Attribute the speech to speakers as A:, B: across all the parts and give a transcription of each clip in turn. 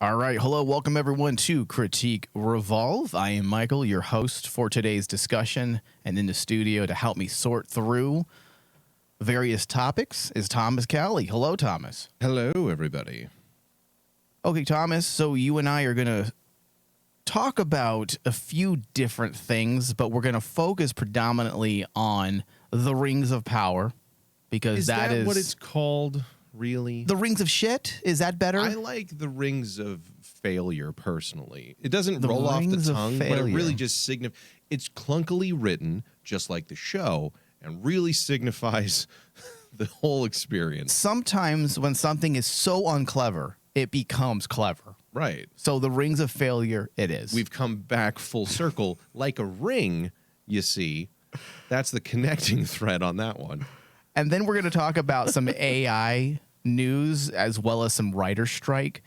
A: All right. Hello. Welcome, everyone, to Critique Revolve. I am Michael, your host for today's discussion. And in the studio to help me sort through various topics is Thomas Cowley. Hello, Thomas.
B: Hello, everybody.
A: Okay, Thomas. So you and I are going to talk about a few different things, but we're going to focus predominantly on the Rings of Power because
B: Is that what it's called? Really?
A: The Rings of Shit? Is that better?
B: I like the Rings of Failure, personally. It doesn't
A: The
B: roll off the
A: Rings of
B: tongue, but it
A: Failure.
B: really just signifies... It's clunkily written, just like the show, and really signifies the whole experience.
A: Sometimes when something is so unclever, it becomes clever.
B: Right.
A: So the Rings of Failure, it is.
B: We've come back full circle. Like a ring, you see. That's the connecting thread on that one.
A: And then we're going to talk about some AI news as well as some writer strike.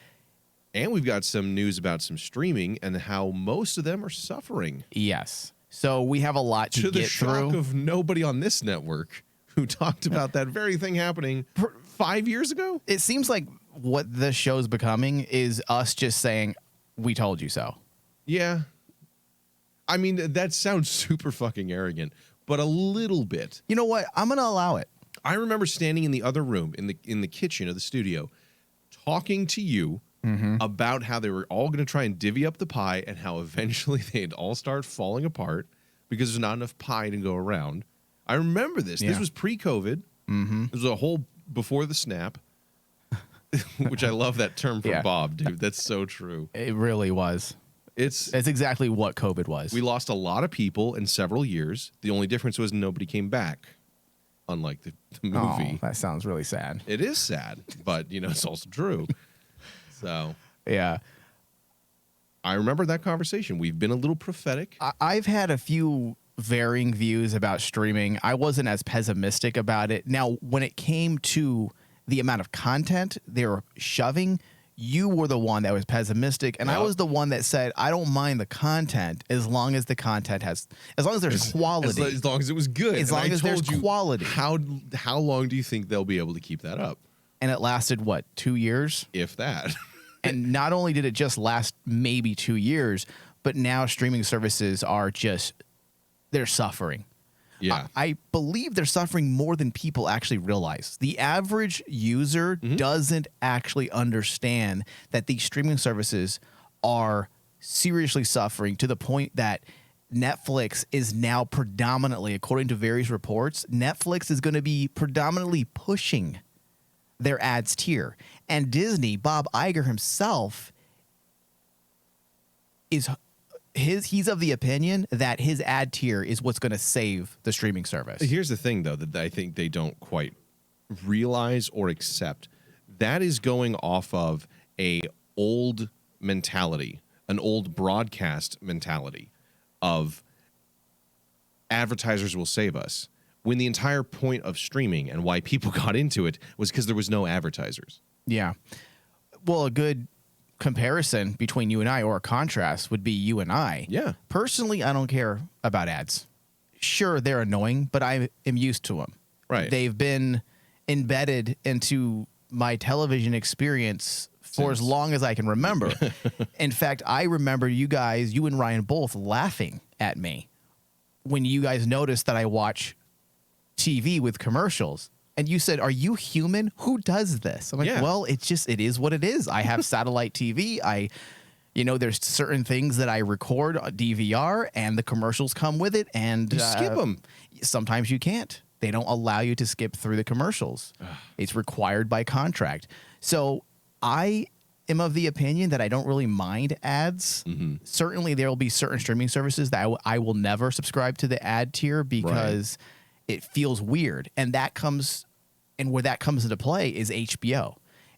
B: And we've got some news about some streaming and how most of them are suffering.
A: Yes. So we have a lot to
B: To the
A: get
B: shock
A: through.
B: of nobody on this network who talked about that very thing happening 5 years ago.
A: It seems like what this show's becoming is us just saying, we told you so.
B: Yeah. I mean, that sounds super fucking arrogant, but a little bit.
A: You know what? I'm going to allow it.
B: I remember standing in the other room in the kitchen of the studio talking to you about how they were all going to try and divvy up the pie and how eventually they'd all start falling apart because there's not enough pie to go around. I remember this.
A: Yeah.
B: This was pre-COVID. It was a whole before the snap, which I love that term from
A: Yeah.
B: Bob, dude. That's so true.
A: It really was.
B: It's
A: exactly what COVID was.
B: We lost a lot of people in several years. The only difference was nobody came back, unlike the movie.
A: Oh, that sounds really sad.
B: It is sad, but, it's also true. So
A: Yeah.
B: I remember that conversation. We've been a little prophetic.
A: I've had a few varying views about streaming. I wasn't as pessimistic about it. Now, when it came to the amount of content they were shoving, you were the one that was pessimistic, and I was the one that said, I don't mind the content as long as the content as long as there's quality.
B: As long as it was good.
A: As
B: And
A: long
B: I
A: as there's
B: told you,
A: quality.
B: How long do you think they'll be able to keep that up?
A: And it lasted, what, 2 years?
B: If that.
A: And not only did it just last maybe 2 years, but now streaming services are they're suffering.
B: Yeah.
A: I believe they're suffering more than people actually realize. The average user doesn't actually understand that these streaming services are seriously suffering to the point that Netflix is now predominantly, according to various reports, Netflix is going to be predominantly pushing their ads tier. And Disney, Bob Iger himself, he's of the opinion that his ad tier is what's going to save the streaming service.
B: Here's the thing, though, that I think they don't quite realize or accept. That is going off of a old mentality, an old broadcast mentality of advertisers will save us, when the entire point of streaming and why people got into it was because there was no advertisers.
A: Yeah. Well, a good comparison between you and I, or a contrast, would be you and I.
B: Yeah.
A: Personally, I don't care about ads. Sure, they're annoying, but I am used to them.
B: Right.
A: They've been embedded into my television experience for as long as I can remember. In fact, I remember you and Ryan both laughing at me when you guys noticed that I watch TV with commercials. And you said, are you human? Who does this? I'm like, well, it is what it is. I have satellite TV. There's certain things that I record on DVR and the commercials come with it. And
B: you skip them.
A: Sometimes you can't. They don't allow you to skip through the commercials. It's required by contract. So I am of the opinion that I don't really mind ads. Certainly there will be certain streaming services that I will never subscribe to the ad tier because it feels weird. And where that comes into play is HBO.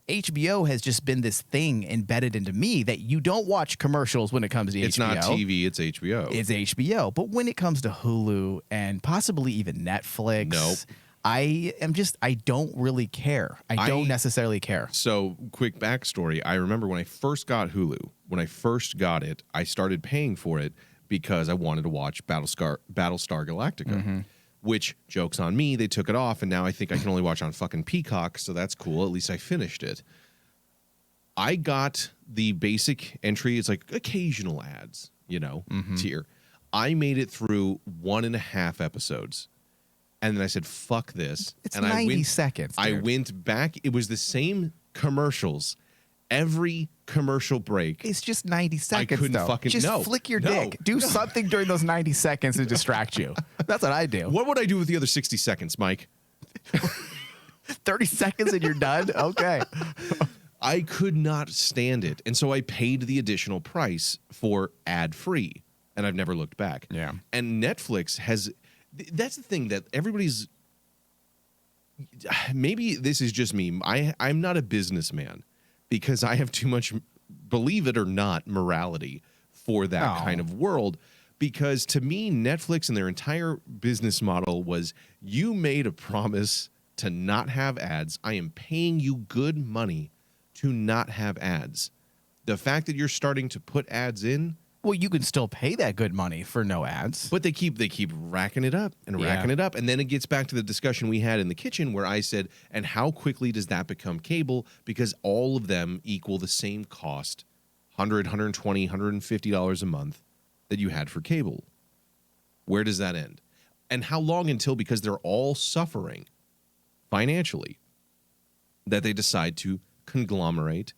A: HBO has just been this thing embedded into me that you don't watch commercials when it comes to HBO.
B: It's not TV, it's HBO.
A: It's HBO. But when it comes to Hulu and possibly even Netflix,
B: Nope.
A: I don't really care. I don't necessarily care.
B: So, quick backstory. I remember when I first got Hulu, when I first got it, I started paying for it because I wanted to watch Battlestar Galactica. Which, joke's on me, they took it off, and now I think I can only watch on fucking Peacock, so that's cool. At least I finished it. I got the basic entry. It's like occasional ads, tier. I made it through 1.5 episodes. And then I said, fuck this.
A: It's
B: and
A: 90 seconds. Dude.
B: I went back. It was the same commercials. Every commercial break.
A: It's just 90 seconds,
B: I couldn't
A: though.
B: fucking
A: just flick your dick. Do something during those 90 seconds to distract you. That's what I do.
B: What would I do with the other 60 seconds, Mike?
A: 30 seconds and you're done? Okay.
B: I could not stand it. And so I paid the additional price for ad-free. And I've never looked back.
A: Yeah.
B: And Netflix has... That's the thing that everybody's... Maybe this is just me. I'm not a businessman because I have too much, believe it or not, morality for that kind of world. Because to me, Netflix and their entire business model was, you made a promise to not have ads. I am paying you good money to not have ads. The fact that you're starting to put ads in...
A: Well, you can still pay that good money for no ads.
B: But they keep racking it up and racking it up. And then it gets back to the discussion we had in the kitchen where I said, and how quickly does that become cable? Because all of them equal the same cost, $100, $120, $150 a month that you had for cable. Where does that end? And how long until, because they're all suffering financially, that they decide to conglomerate,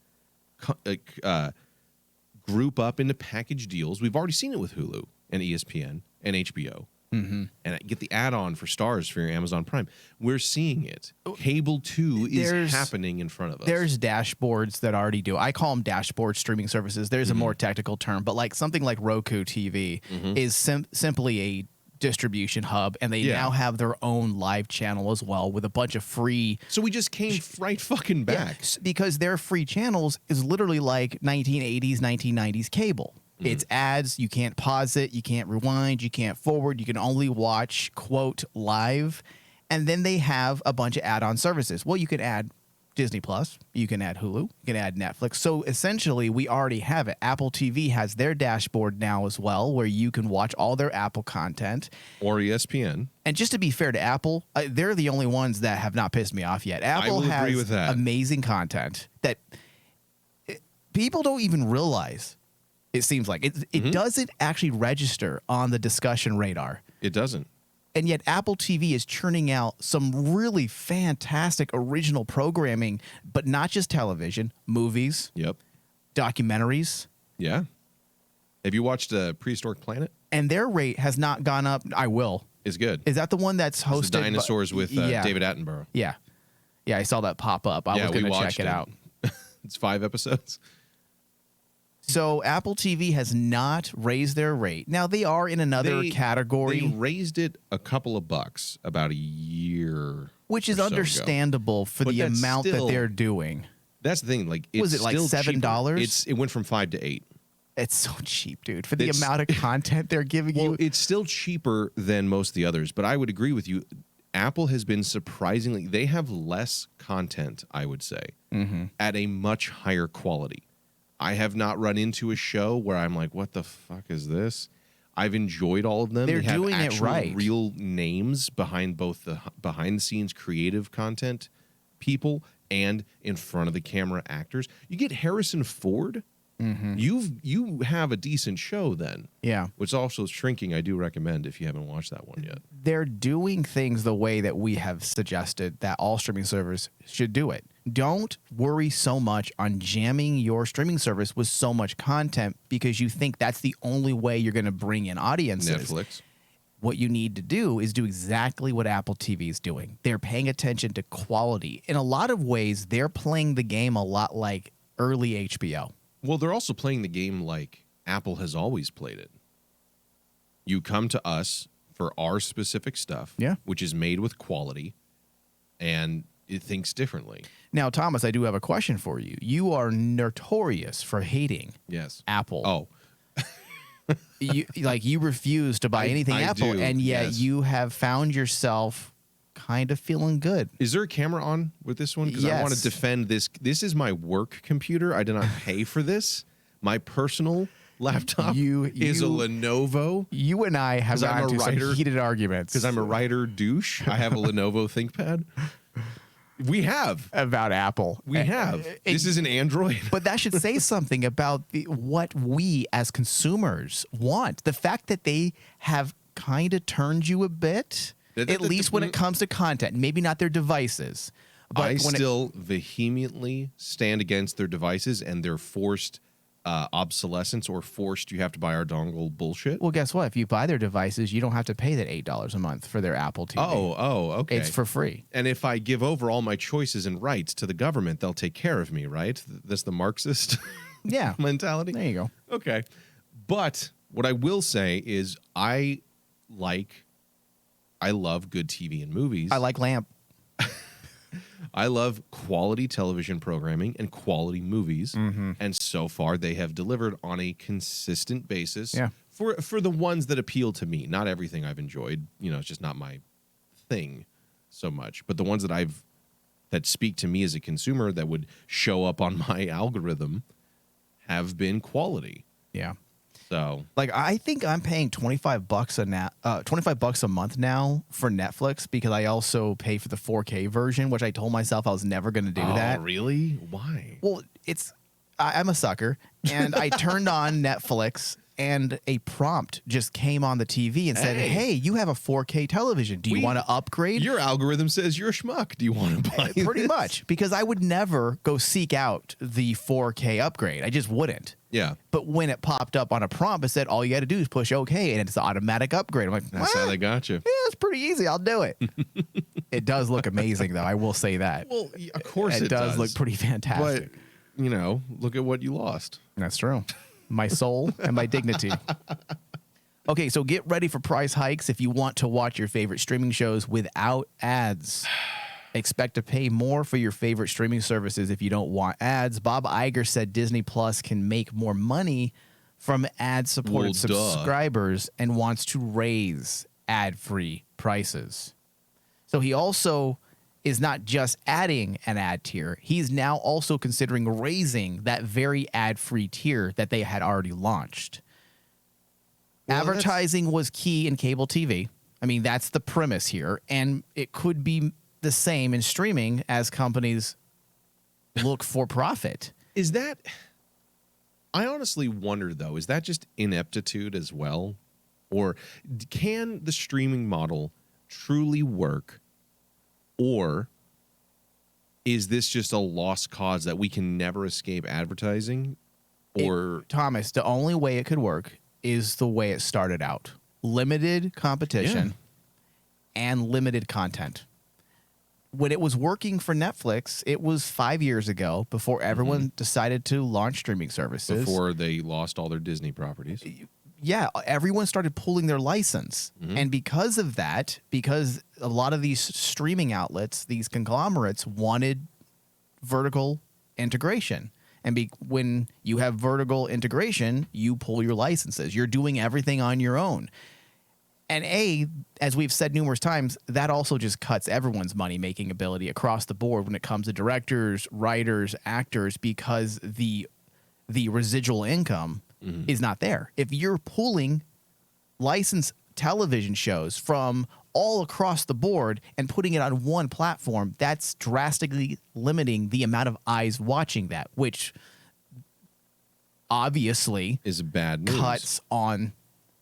B: group up into package deals. We've already seen it with Hulu and ESPN and HBO. And get the add-on for Stars for your Amazon Prime. We're seeing it. Cable 2 is happening in front of us.
A: There's dashboards that already do. I call them dashboard streaming services. There's a more technical term, but like something like Roku TV is simply a distribution hub, and they now have their own live channel as well with a bunch of free.
B: So we just came right fucking back.
A: Because their free channels is literally like 1980s, 1990s cable. It's ads. You can't pause it. You can't rewind. You can't forward. You can only watch, quote, live. And then they have a bunch of add-on services. Well, you can add Disney Plus, you can add Hulu, you can add Netflix. So essentially, we already have it. Apple TV has their dashboard now as well, where you can watch all their Apple content.
B: Or ESPN.
A: And just to be fair to Apple, they're the only ones that have not pissed me off yet. Apple has
B: agree with that.
A: Amazing content that people don't even realize, it seems like. It doesn't actually register on the discussion radar.
B: It doesn't.
A: And yet Apple TV is churning out some really fantastic original programming, but not just television, movies, documentaries.
B: Yeah. Have you watched Prehistoric Planet?
A: And their rate has not gone up. I will.
B: Is good.
A: Is that the one that's hosted?
B: It's the dinosaurs with David Attenborough.
A: Yeah. Yeah, I saw that pop up. I was going to check it out.
B: It's 5 episodes.
A: So Apple TV has not raised their rate. Now they are in another category.
B: They raised it a couple of bucks about a year,
A: which is understandable for the amount that they're doing.
B: That's the thing. Like, it's
A: was it like $7?
B: It went from 5 to 8.
A: It's so cheap, dude. For the amount of content they're giving you.
B: Well, it's still cheaper than most of the others, but I would agree with you. Apple has been surprisingly, they have less content, I would say, at a much higher quality. I have not run into a show where I'm like, what the fuck is this? I've enjoyed all of them.
A: They're
B: they have
A: doing it right.
B: Real names behind both the behind-the-scenes creative content people and in front of the camera actors. You get Harrison Ford. You have a decent show then.
A: Yeah.
B: Which also is shrinking. I do recommend if you haven't watched that one yet.
A: They're doing things the way that we have suggested that all streaming servers should do it. Don't worry so much on jamming your streaming service with so much content because you think that's the only way you're going to bring in audiences.
B: Netflix.
A: What you need to do is do exactly what Apple TV is doing. They're paying attention to quality. In a lot of ways, they're playing the game a lot like early HBO.
B: Well, they're also playing the game like Apple has always played it. You come to us for our specific stuff, which is made with quality, and it thinks differently.
A: Now, Thomas, I do have a question for you. You are notorious for hating Apple.
B: Oh.
A: you refuse to buy anything Apple, and yet you have found yourself kind of feeling good.
B: Is there a camera on with this one? Because I want to defend this. This is my work computer. I did not pay for this. My personal laptop is a Lenovo.
A: You and I have gotten into some heated arguments.
B: Because I'm a writer douche. I have a Lenovo ThinkPad. We have.
A: about Apple.
B: We have. This is an Android.
A: But that should say something about what we as consumers want. The fact that they have kind of turned you a bit, at least when it comes to content, maybe not their devices. But
B: I still vehemently stand against their devices and their forced obsolescence or forced you have to buy our dongle bullshit.
A: Well, guess what? If you buy their devices, you don't have to pay that $8 a month for their Apple TV.
B: Oh, okay.
A: It's for free.
B: And if I give over all my choices and rights to the government, they'll take care of me, right? That's the Marxist mentality.
A: There you go.
B: Okay. But what I will say is I love good TV and movies.
A: I like Lamp.
B: I love quality television programming and quality movies.
A: Mm-hmm.
B: And so far they have delivered on a consistent basis
A: Yeah.
B: for the ones that appeal to me. Not everything I've enjoyed, it's just not my thing so much. But the ones that speak to me as a consumer that would show up on my algorithm have been quality.
A: Yeah.
B: So,
A: like, I think I'm paying $25 a month now for Netflix because I also pay for the 4K version, which I told myself I was never going to do that.
B: Oh, really? Why?
A: Well, I'm a sucker, and I turned on Netflix, and a prompt just came on the TV and said, "Hey, you have a 4K television. Do you want to upgrade?"
B: Your algorithm says you're a schmuck. Do you want to buy
A: Pretty much, because I would never go seek out the 4K upgrade. I just wouldn't.
B: Yeah.
A: But when it popped up on a prompt, it said all you got to do is push OK, and it's an automatic upgrade. I'm like,
B: that's how they got you.
A: Yeah, it's pretty easy. I'll do it. It does look amazing, though. I will say that.
B: Well, of course
A: it does look pretty fantastic.
B: But, look at what you lost.
A: That's true. My soul and my dignity. Okay, so get ready for price hikes if you want to watch your favorite streaming shows without ads. Expect to pay more for your favorite streaming services if you don't want ads. Bob Iger said Disney Plus can make more money from ad-supported subscribers and wants to raise ad-free prices. So he also is not just adding an ad tier. He's now also considering raising that very ad-free tier that they had already launched. Well, advertising was key in cable TV. I mean, that's the premise here. And it could be the same in streaming as companies look for profit.
B: I honestly wonder, though, is that just ineptitude as well? Or can the streaming model truly work? Or is this just a lost cause that we can never escape advertising? Or
A: Thomas, the only way it could work is the way it started out. Limited competition and limited content. When it was working for Netflix, it was 5 years ago before everyone decided to launch streaming services.
B: Before they lost all their Disney properties.
A: Yeah, everyone started pulling their license. And because of that, because a lot of these streaming outlets, these conglomerates wanted vertical integration. And when you have vertical integration, you pull your licenses. You're doing everything on your own. And as we've said numerous times, that also just cuts everyone's money-making ability across the board when it comes to directors, writers, actors, because the residual income is not there. If you're pulling licensed television shows from all across the board and putting it on one platform, that's drastically limiting the amount of eyes watching that, which obviously
B: is bad news.
A: Cuts on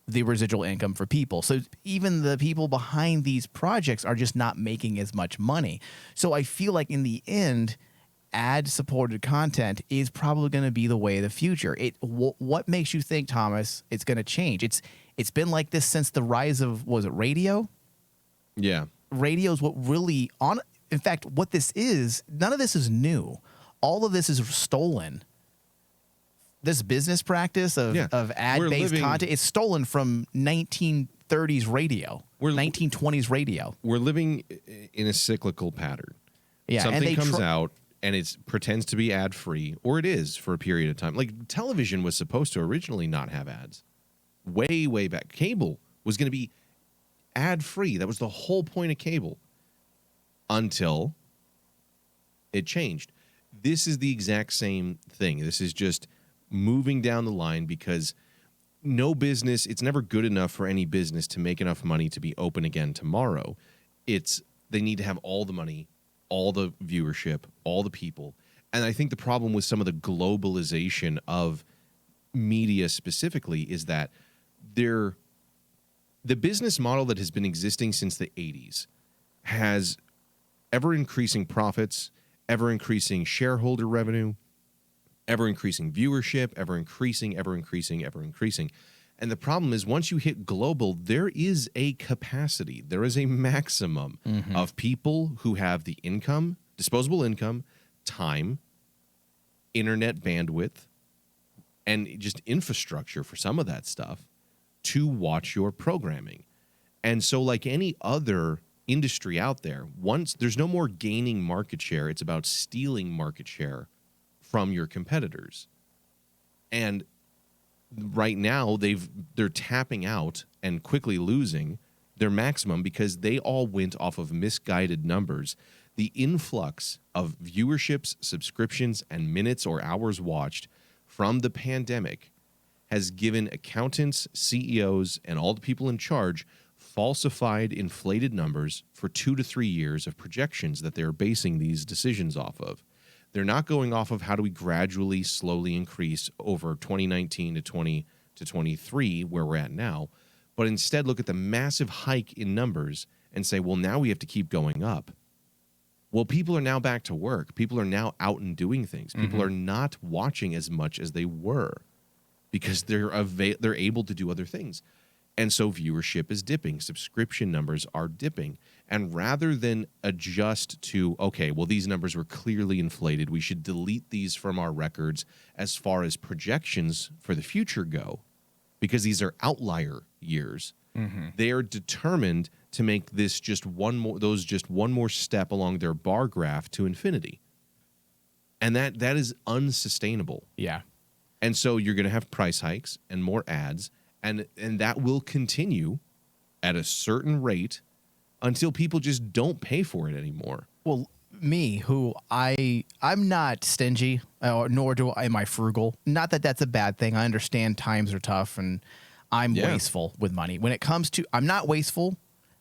A: the residual income for people. So even the people behind these projects are just not making as much money. So I feel like in the end, ad-supported content is probably going to be the way of the future. What makes you think, Thomas, it's going to change? It's been like this since the rise of, was it radio?
B: Yeah.
A: Radio is what really in fact, what this is, none of this is new. All of this is stolen. This business practice of ad-based content is stolen from 1930s radio, 1920s radio.
B: We're living in a cyclical pattern.
A: Yeah,
B: something comes out and it pretends to be ad-free, or it is for a period of time. Like television was supposed to originally not have ads. Way, way back. Cable was going to be ad-free. That was the whole point of cable until it changed. This is the exact same thing. This is just moving down the line because no business, it's never good enough for any business to make enough money to be open again tomorrow. They need to have all the money all the viewership, all the people. And I think the problem with some of the globalization of media specifically is that the business model that has been existing since the 80s has ever increasing profits, ever increasing shareholder revenue, ever increasing viewership, ever increasing. And the problem is once you hit global, there is a capacity, there is a maximum of people who have the income, disposable income, time, internet bandwidth, and just infrastructure for some of that stuff to watch your programming. And so like any other industry out there, once there's no more gaining market share, it's about stealing market share from your competitors. And right now they're tapping out and quickly losing their maximum because they all went off of misguided numbers. The influx of viewerships, subscriptions, and minutes or hours watched from the pandemic has given accountants, CEOs, and all the people in charge falsified, inflated numbers for 2 to 3 years of projections that they're basing these decisions off of. They're not going off of how do we gradually, slowly increase over 2019 to 20 to 23, where we're at now, but instead look at the massive hike in numbers and say, well, now we have to keep going up. Well, people are now back to work. People are now out and doing things. People are not watching as much as they were because they're able to do other things. And so viewership is dipping. Subscription numbers are dipping. And rather than adjust to, okay, well, these numbers were clearly inflated, we should delete these from our records as far as projections for the future go, because these are outlier years. They are determined to make this just one more step along their bar graph to infinity. And that is unsustainable.
A: Yeah.
B: And so you're going to have price hikes and more ads, and that will continue at a certain rate until people just don't pay for it anymore.
A: Well, me, who I'm not stingy, nor am I frugal. Not that that's a bad thing. I understand times are tough, and I'm wasteful with money. When it comes to, I'm not wasteful,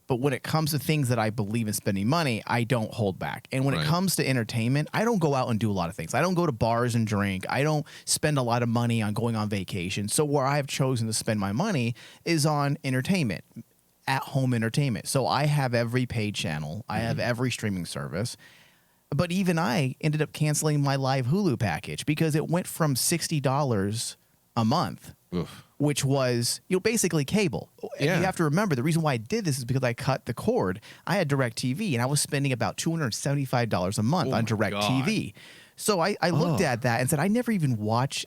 A: but when it comes to things that I believe in spending money, I don't hold back. And when it comes to entertainment, I don't go out and do a lot of things. I don't go to bars and drink. I don't spend a lot of money on going on vacation. So where I have chosen to spend my money is on entertainment, at-home entertainment. So I have every paid channel. I have every streaming service. But even I ended up canceling my live Hulu package because it went from $60 a month, which was, basically cable. And you have to remember, the reason why I did this is because I cut the cord. I had DirecTV, and I was spending about $275 a month on DirecTV. So I looked at that and said, I never even watch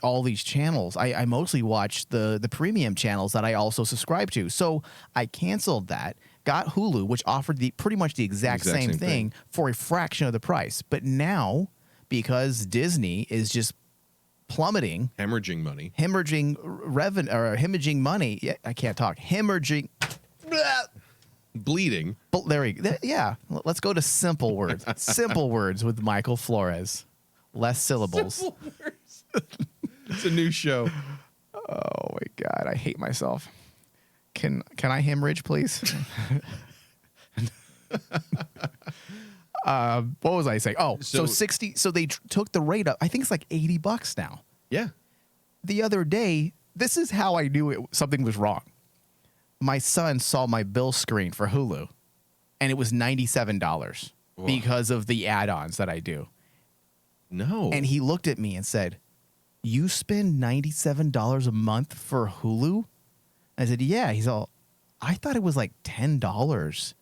A: all these channels. I mostly watch the premium channels that I also subscribe to. So I canceled that, got Hulu, which offered pretty much the exact same thing for a fraction of the price. But now, because Disney is just plummeting,
B: hemorrhaging money,
A: hemorrhaging money. Yeah, I can't talk. Hemorrhaging,
B: bleeding.
A: But there we go. Yeah, let's go to simple words. Simple words with Michael Flores. Less syllables.
B: Simple words. It's a new show.
A: Oh my God, I hate myself. Can I hemorrhage, please? What was I saying? Oh, so 60. So they took the rate up. I think it's like $80 now.
B: Yeah.
A: The other day, this is how I knew something was wrong. My son saw my bill screen for Hulu, and it was $97 because of the add-ons that I do.
B: No.
A: And he looked at me and said, "You spend $97 a month for Hulu?" I said, "Yeah." He's all, "I thought it was like $10.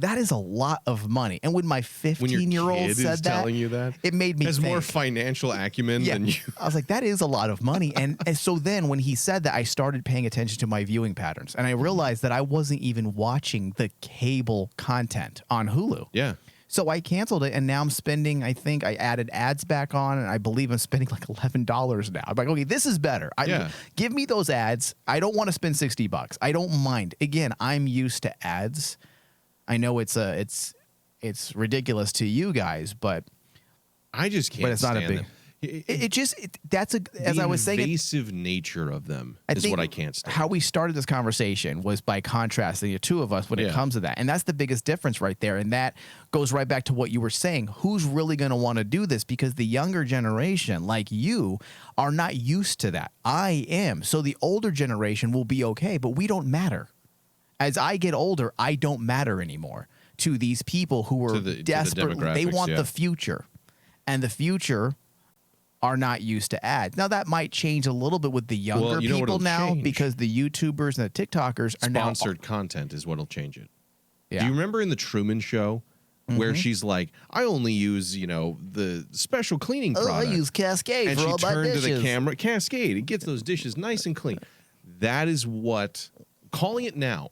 A: That is a lot of money." And when my 15-year-old said that,
B: telling you that,
A: it made me
B: has
A: think.
B: more financial acumen than you.
A: I was like, that is a lot of money. And so then when he said that, I started paying attention to my viewing patterns. And I realized that I wasn't even watching the cable content on Hulu.
B: Yeah.
A: So I canceled it, and now I'm spending, I think I added ads back on, and I believe I'm spending like $11 now. I'm like, okay, this is better. Give me those ads. I don't want to spend $60. I don't mind. Again, I'm used to ads. I know it's ridiculous to you guys, but
B: I just can't.
A: But it's not a
B: stand
A: big.
B: them.
A: As I was saying,
B: the invasive nature of them is what I can't stand.
A: How we started this conversation was by contrasting the two of us when it comes to that. And that's the biggest difference right there. And that goes right back to what you were saying. Who's really going to want to do this? Because the younger generation, like you, are not used to that. I am. So the older generation will be okay, but we don't matter. As I get older, I don't matter anymore to these people who are desperate. They want the future. And the future are not used to ads. Now, that might change a little bit with the younger people now because the YouTubers and the TikTokers are now...
B: Sponsored content is what'll change it.
A: Yeah.
B: Do you remember in the Truman Show where she's like, I only use, the special cleaning product.
A: I use Cascade
B: and
A: for all my dishes.
B: she turned to the camera, Cascade, it gets those dishes nice and clean. That is what... Calling it now.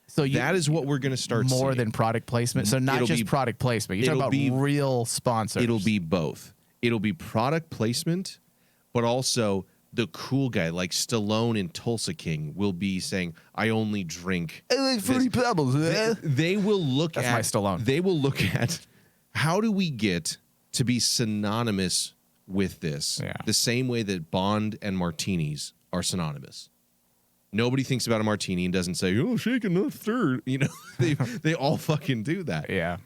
B: So that is what we're going to start seeing.
A: More than product placement? So not just product placement. You're talking about real sponsors.
B: It'll be both. It'll be product placement, but also the cool guy like Stallone in Tulsa King will be saying, I only drink.
A: I like Fruity Pebbles.
B: They will look
A: That's my Stallone.
B: They will look at how do we get to be synonymous with this the same way that Bond and martinis are synonymous. Nobody thinks about a martini and doesn't say, oh, shaken not stirred. They all fucking do that.
A: Yeah.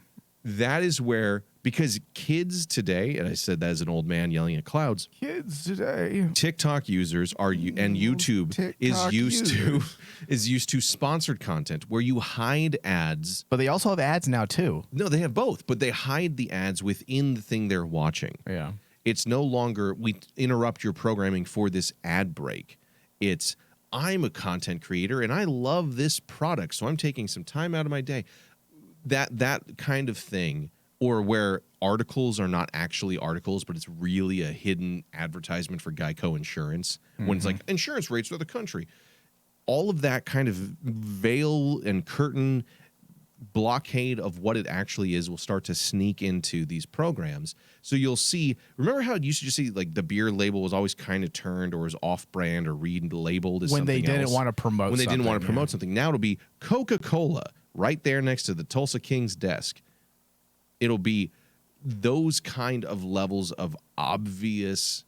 B: That is where, because kids today, and I said that as an old man yelling at clouds.
A: Kids today.
B: TikTok users and YouTube is used to sponsored content where you hide ads.
A: But they also have ads now too.
B: No, they have both, but they hide the ads within the thing they're watching.
A: Yeah.
B: It's no longer, we interrupt your programming for this ad break. It's, I'm a content creator and I love this product, so I'm taking some time out of my day. That kind of thing, or where articles are not actually articles, but it's really a hidden advertisement for Geico Insurance, when it's like insurance rates for the country. All of that kind of veil and curtain blockade of what it actually is will start to sneak into these programs. So you'll see, remember how it used to just see like the beer label was always kind of turned or was off-brand or labeled as something else.
A: When they didn't want to promote something.
B: When they didn't want to promote something. Now it'll be Coca-Cola right there next to the Tulsa King's desk. It'll be those kind of levels of obvious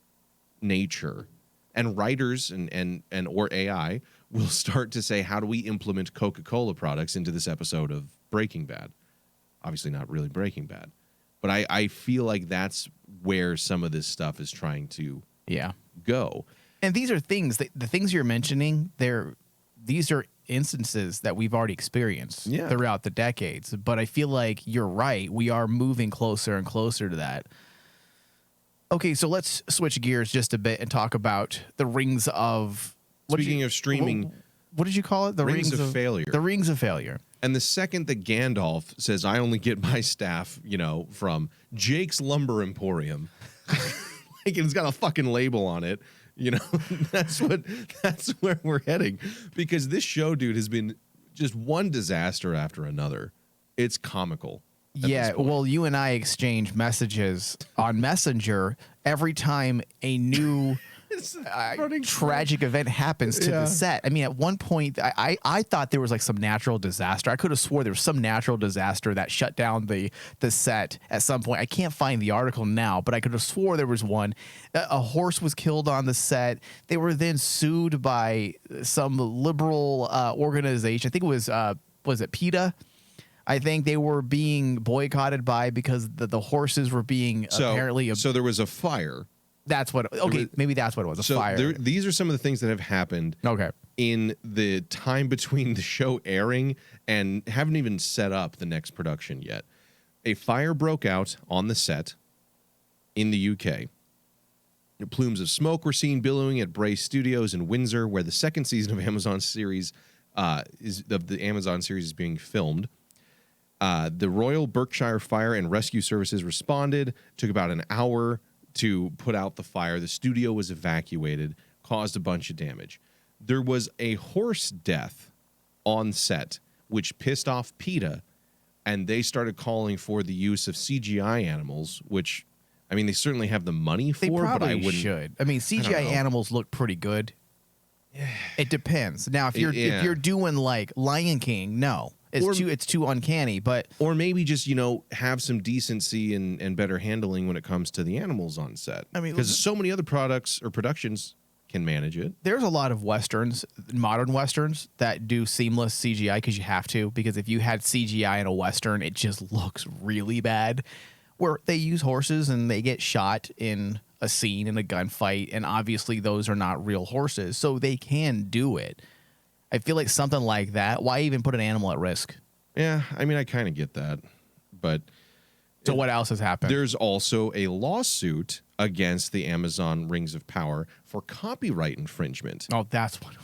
B: nature. And writers and or AI will start to say, how do we implement Coca-Cola products into this episode of Breaking Bad? Obviously not really Breaking Bad. But I feel like that's where some of this stuff is trying to go.
A: And these are things, the things you're mentioning, these are instances that we've already experienced throughout the decades. But I feel like you're right. We are moving closer and closer to that. Okay, so let's switch gears just a bit and talk about the rings of...
B: Speaking of streaming...
A: What did you call it? The
B: rings of failure.
A: The rings of failure.
B: And the second that Gandalf says, I only get my staff, from Jake's Lumber Emporium, like it's got a fucking label on it, that's where we're heading. Because this show, dude, has been just one disaster after another. It's comical.
A: Yeah, well, you and I exchange messages on Messenger every time a new tragic event happens to the set. I mean, at one point, I thought there was like some natural disaster. I could have swore there was some natural disaster that shut down the set at some point. I can't find the article now, but I could have swore there was one. A horse was killed on the set. They were then sued by some liberal organization. I think it was it PETA? I think they were being boycotted because the horses were being apparently...
B: So there was a fire.
A: That's what... Okay, maybe that's what it was, fire.
B: These are some of the things that have happened in the time between the show airing and haven't even set up the next production yet. A fire broke out on the set in the UK. Plumes of smoke were seen billowing at Bray Studios in Windsor, where the second season of Amazon series is being filmed. The Royal Berkshire Fire and Rescue Services responded. Took about an hour to put out the fire. The studio was evacuated, caused a bunch of damage. There was a horse death on set, which pissed off PETA, and they started calling for the use of CGI animals, which, I mean, they certainly have the money for, but I wouldn't.
A: Should. I mean, CGI animals look pretty good. It depends. Now, if you're doing like Lion King, no. It's too uncanny. But
B: or maybe just have some decency and better handling when it comes to the animals on set.
A: I mean,
B: because so many other products or productions can manage it.
A: There's a lot of westerns, modern westerns, that do seamless CGI because you have to. Because if you had CGI in a western, it just looks really bad. Where they use horses and they get shot in a scene in a gunfight, and obviously those are not real horses, so they can do it. I feel like something like that. Why even put an animal at risk?
B: Yeah, I mean, I kind of get that, but
A: so what else has happened?
B: There's also a lawsuit against the Amazon Rings of Power for copyright infringement.
A: Oh, that's what.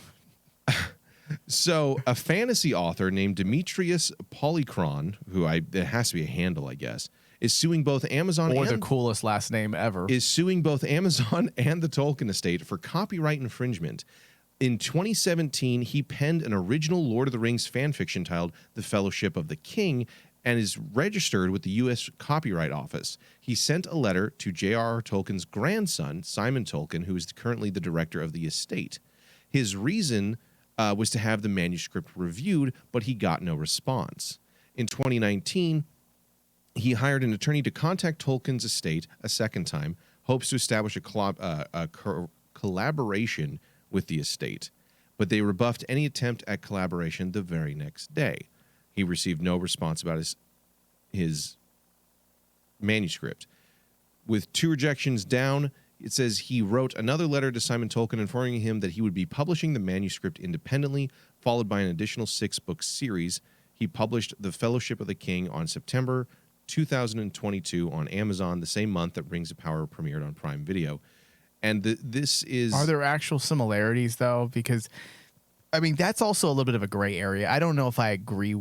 B: So a fantasy author named Demetrius Polychron, who it has to be a handle, I guess, is suing both Amazon
A: or the coolest last name ever.
B: Is suing both Amazon and the Tolkien estate for copyright infringement. In 2017, he penned an original Lord of the Rings fan fiction titled The Fellowship of the King and is registered with the U.S. Copyright Office. He sent a letter to J.R.R. Tolkien's grandson, Simon Tolkien, who is currently the director of the estate. His reason was to have the manuscript reviewed, but he got no response. In 2019, he hired an attorney to contact Tolkien's estate a second time, hopes to establish a collaboration with the estate, but they rebuffed any attempt at collaboration the very next day. He received no response about his manuscript. With 2 rejections down, it says he wrote another letter to Simon Tolkien informing him that he would be publishing the manuscript independently, followed by an additional 6-book series. He published The Fellowship of the King on September 2022 on Amazon, the same month that Rings of Power premiered on Prime Video. And this is...
A: Are there actual similarities, though? Because, I mean, that's also a little bit of a gray area. I don't know if I agree.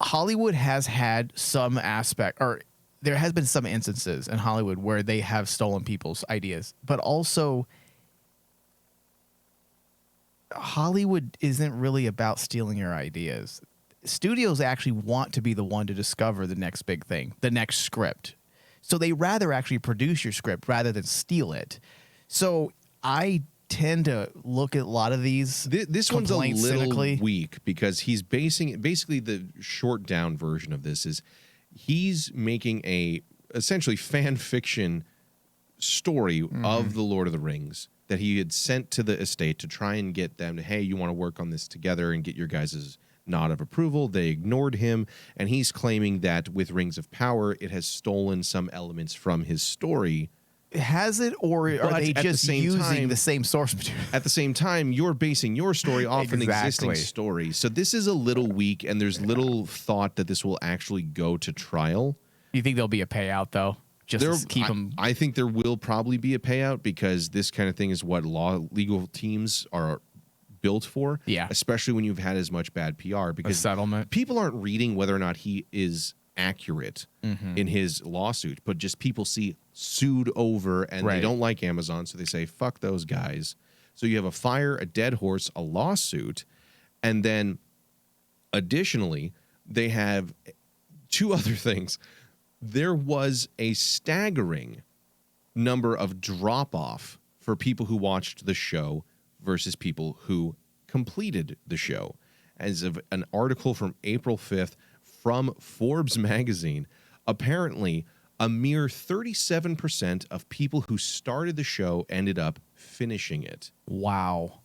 A: Hollywood has had some aspect, or there has been some instances in Hollywood where they have stolen people's ideas. But also, Hollywood isn't really about stealing your ideas. Studios actually want to be the one to discover the next big thing, the next script. So they rather actually produce your script rather than steal it. So I tend to look at a lot of these.
B: This one's a little
A: cynically
B: weak because he's basically the short down version of this is he's making a essentially fan fiction story of the Lord of the Rings that he had sent to the estate to try and get them to, hey, you want to work on this together and get your guys' nod of approval. They ignored him, and he's claiming that with Rings of Power, it has stolen some elements from his story.
A: Has it, or are they just using the same source material?
B: At the same time, you're basing your story off an existing story. So this is a little weak, and there's little thought that this will actually go to trial.
A: You think there'll be a payout, though? Just to keep them.
B: I think there will probably be a payout because this kind of thing is what legal teams are built for.
A: Yeah.
B: Especially when you've had as much bad PR because
A: a settlement.
B: People aren't reading whether or not he is accurate in his lawsuit, but just people see sued over and they don't like Amazon, so they say fuck those guys. So you have a fire, a dead horse, a lawsuit, and then additionally they have 2 other things. There was a staggering number of drop off for people who watched the show versus people who completed the show. As of an article from April 5th from Forbes magazine, apparently a mere 37% of people who started the show ended up finishing it.
A: Wow.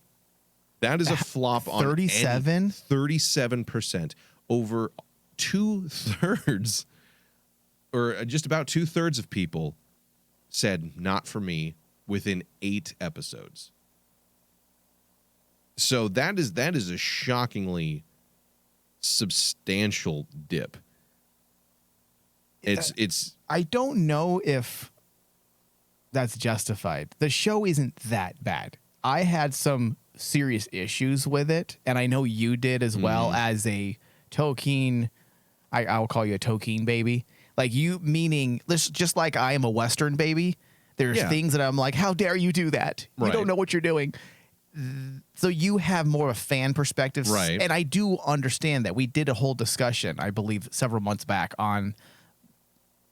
B: That is a flop on
A: 37?
B: 37%. Over 2/3, or just about 2/3 of people said not for me within 8 episodes. So that is a shockingly substantial dip. It's
A: I don't know if that's justified. The show isn't that bad. I had some serious issues with it, and I know you did as well as a Tolkien. I'll call you a Tolkien baby. Like you, meaning just like I am a Western baby. There's things that I'm like, how dare you do that? You don't know what you're doing. So you have more of a fan perspective.
B: Right.
A: And I do understand that. We did a whole discussion, I believe, several months back on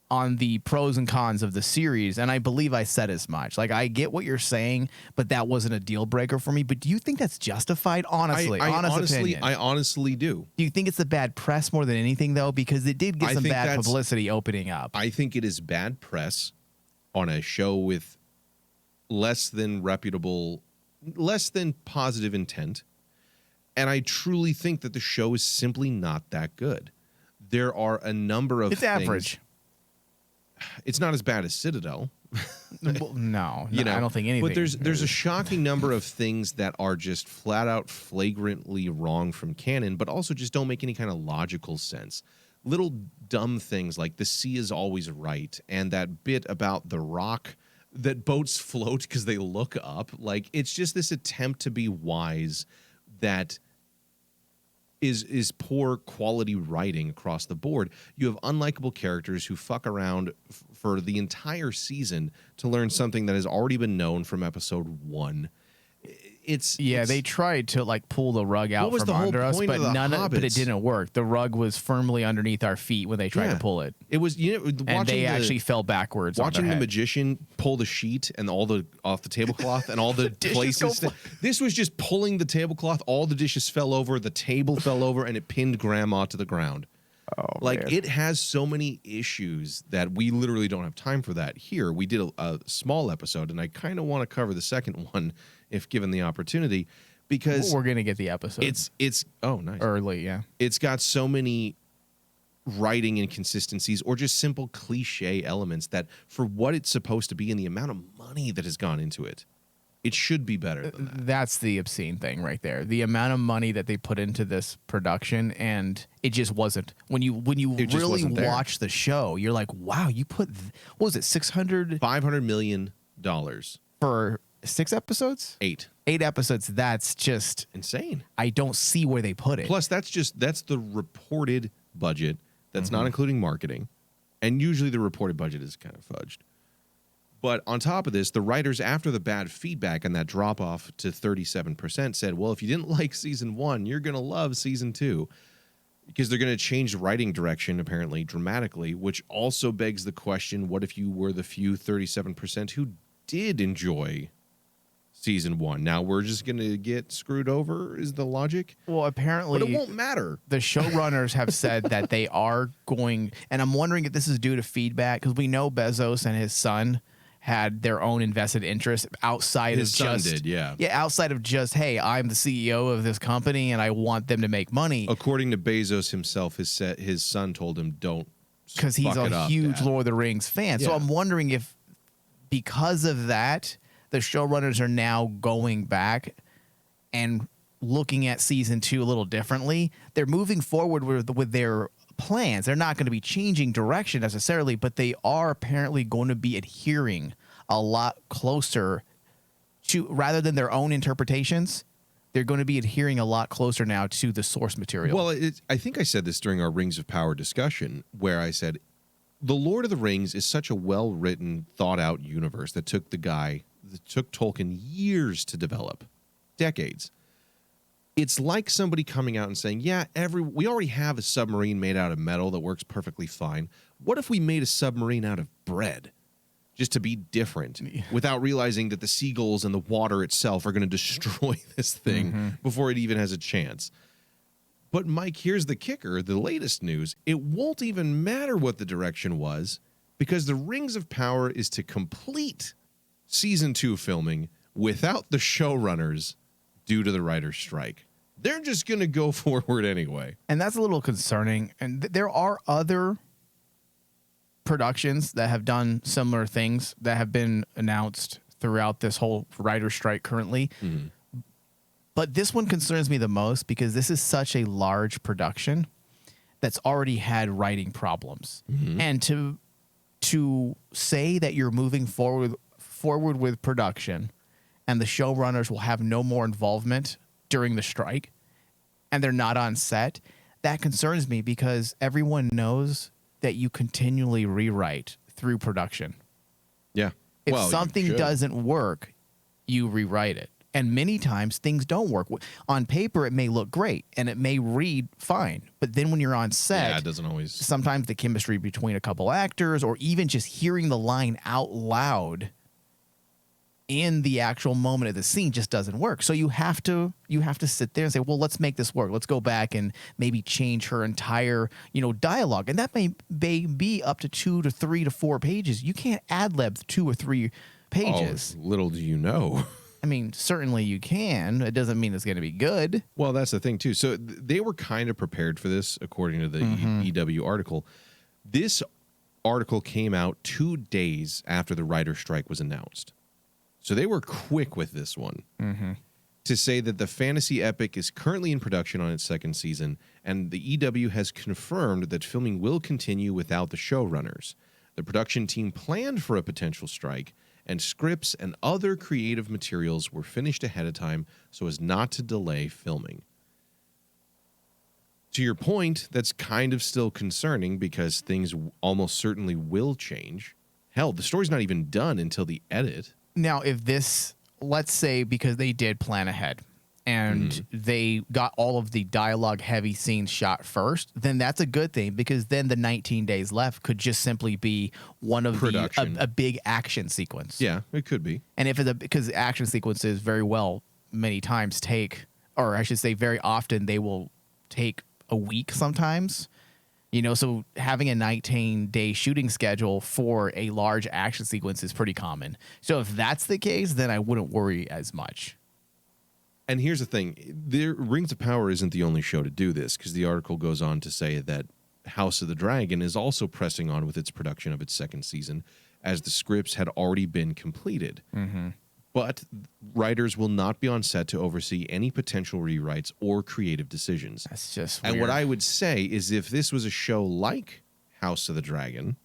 A: on the pros and cons of the series, and I believe I said as much. Like, I get what you're saying, but that wasn't a deal breaker for me. But do you think that's justified? Honestly, opinion.
B: I honestly do.
A: Do you think it's the bad press more than anything, though? Because it did get some bad publicity opening up.
B: I think it is bad press on a show with less than positive intent. And I truly think that the show is simply not that good. There are a number of things.
A: It's average.
B: It's not as bad as Citadel.
A: Well, no, I don't think anything.
B: But there's a shocking number of things that are just flat out flagrantly wrong from canon, but also just don't make any kind of logical sense. Little dumb things like the sea is always right, and that bit about the rock that boats float because they look up. Like, it's just this attempt to be wise that is poor quality writing across the board. You have unlikable characters who fuck around for the entire season to learn something that has already been known from episode 1.
A: They tried to like pull the rug out from under us, but but it didn't work. The rug was firmly underneath our feet when they tried to pull it.
B: It was,
A: and they actually fell backwards.
B: Watching the magician pull the sheet and off the tablecloth and all the places. This was just pulling the tablecloth. All the dishes fell over, the table fell over, and it pinned Grandma to the ground.
A: Oh, man.
B: It has so many issues that we literally don't have time for that here. We did a small episode, and I kind of want to cover the second one if given the opportunity, because
A: we're gonna get the episode.
B: It's oh nice
A: early, yeah.
B: It's got so many writing inconsistencies or just simple cliche elements that, for what it's supposed to be and the amount of money that has gone into it, it should be better than that.
A: That's the obscene thing right there. The amount of money that they put into this production, and it just wasn't. When you really watch the show, you're like, wow, you put what was it,
B: $500 million
A: for 6 episodes?
B: 8
A: episodes. That's just
B: insane.
A: I don't see where they put it.
B: Plus, that's the reported budget. That's not including marketing. And usually the reported budget is kind of fudged. But on top of this, the writers, after the bad feedback and that drop off to 37%, said, well, if you didn't like season 1, you're going to love season 2. Because they're going to change the writing direction, apparently, dramatically, which also begs the question, what if you were the few 37% who did enjoy season 1? Now we're just going to get screwed over, is the logic?
A: Well, apparently,
B: but it won't matter.
A: The showrunners have said that they are going, and I'm wondering if this is due to feedback, because we know Bezos and his son had their own invested interest outside
B: his
A: of
B: son
A: just
B: did, yeah,
A: outside of just, hey, I'm the CEO of this company and I want them to make money.
B: According to Bezos himself, his son told him don't,
A: because he's a huge Lord of the Rings fan. Yeah. So I'm wondering if because of that, the showrunners are now going back and looking at season 2 a little differently. They're moving forward with their plans. They're not going to be changing direction necessarily, but they are apparently going to be adhering a lot closer to, rather than their own interpretations, they're going to be adhering a lot closer now to the source material.
B: Well, I think I said this during our Rings of Power discussion, where I said, The Lord of the Rings is such a well-written, thought-out universe that took Tolkien years to develop, decades. It's like somebody coming out and saying, yeah, we already have a submarine made out of metal that works perfectly fine. What if we made a submarine out of bread? Just to be different, without realizing that the seagulls and the water itself are going to destroy this thing before it even has a chance. But Mike, here's the kicker, the latest news. It won't even matter what the direction was, because the Rings of Power is to complete season 2 filming without the showrunners due to the writer's strike. They're just going to go forward anyway.
A: And that's a little concerning. And there are other productions that have done similar things that have been announced throughout this whole writer's strike currently. But this one concerns me the most because this is such a large production that's already had writing problems. And to say that you're moving forward with production and the showrunners will have no more involvement during the strike and they're not on set, that concerns me because everyone knows that you continually rewrite through production.
B: Yeah.
A: If something doesn't work, you rewrite it. And many times things don't work. On paper, it may look great and it may read fine. But then when you're on set,
B: it doesn't always.
A: Sometimes the chemistry between a couple actors or even just hearing the line out loud in the actual moment of the scene just doesn't work. So you have to sit there and say, well, let's make this work. Let's go back and maybe change her entire, dialogue. And that may be up to 2 to 3 to 4 pages. You can't ad-lib 2 or 3 pages.
B: Oh, little do you know.
A: I mean, certainly you can. It doesn't mean it's going to be good.
B: Well, that's the thing, too. So they were kind of prepared for this, according to the EW article. This article came out 2 days after the writer's strike was announced. So they were quick with this one to say that the fantasy epic is currently in production on its second season, and the EW has confirmed that filming will continue without the showrunners. The production team planned for a potential strike, and scripts and other creative materials were finished ahead of time so as not to delay filming. To your point, that's kind of still concerning because things almost certainly will change. Hell, the story's not even done until the edit.
A: Now, if this, let's say, because they did plan ahead and they got all of the dialogue heavy scenes shot first, then that's a good thing because then the 19 days left could just simply be one of a big action sequence.
B: Yeah, it could be.
A: And if it's because action sequences very well many times take, or I should say very often they will take a week sometimes. So having a 19-day shooting schedule for a large action sequence is pretty common. So if that's the case, then I wouldn't worry as much.
B: And here's the thing. Rings of Power isn't the only show to do this, because the article goes on to say that House of the Dragon is also pressing on with its production of its second season, as the scripts had already been completed. But writers will not be on set to oversee any potential rewrites or creative decisions.
A: That's just weird.
B: And what I would say is if this was a show like House of the Dragon,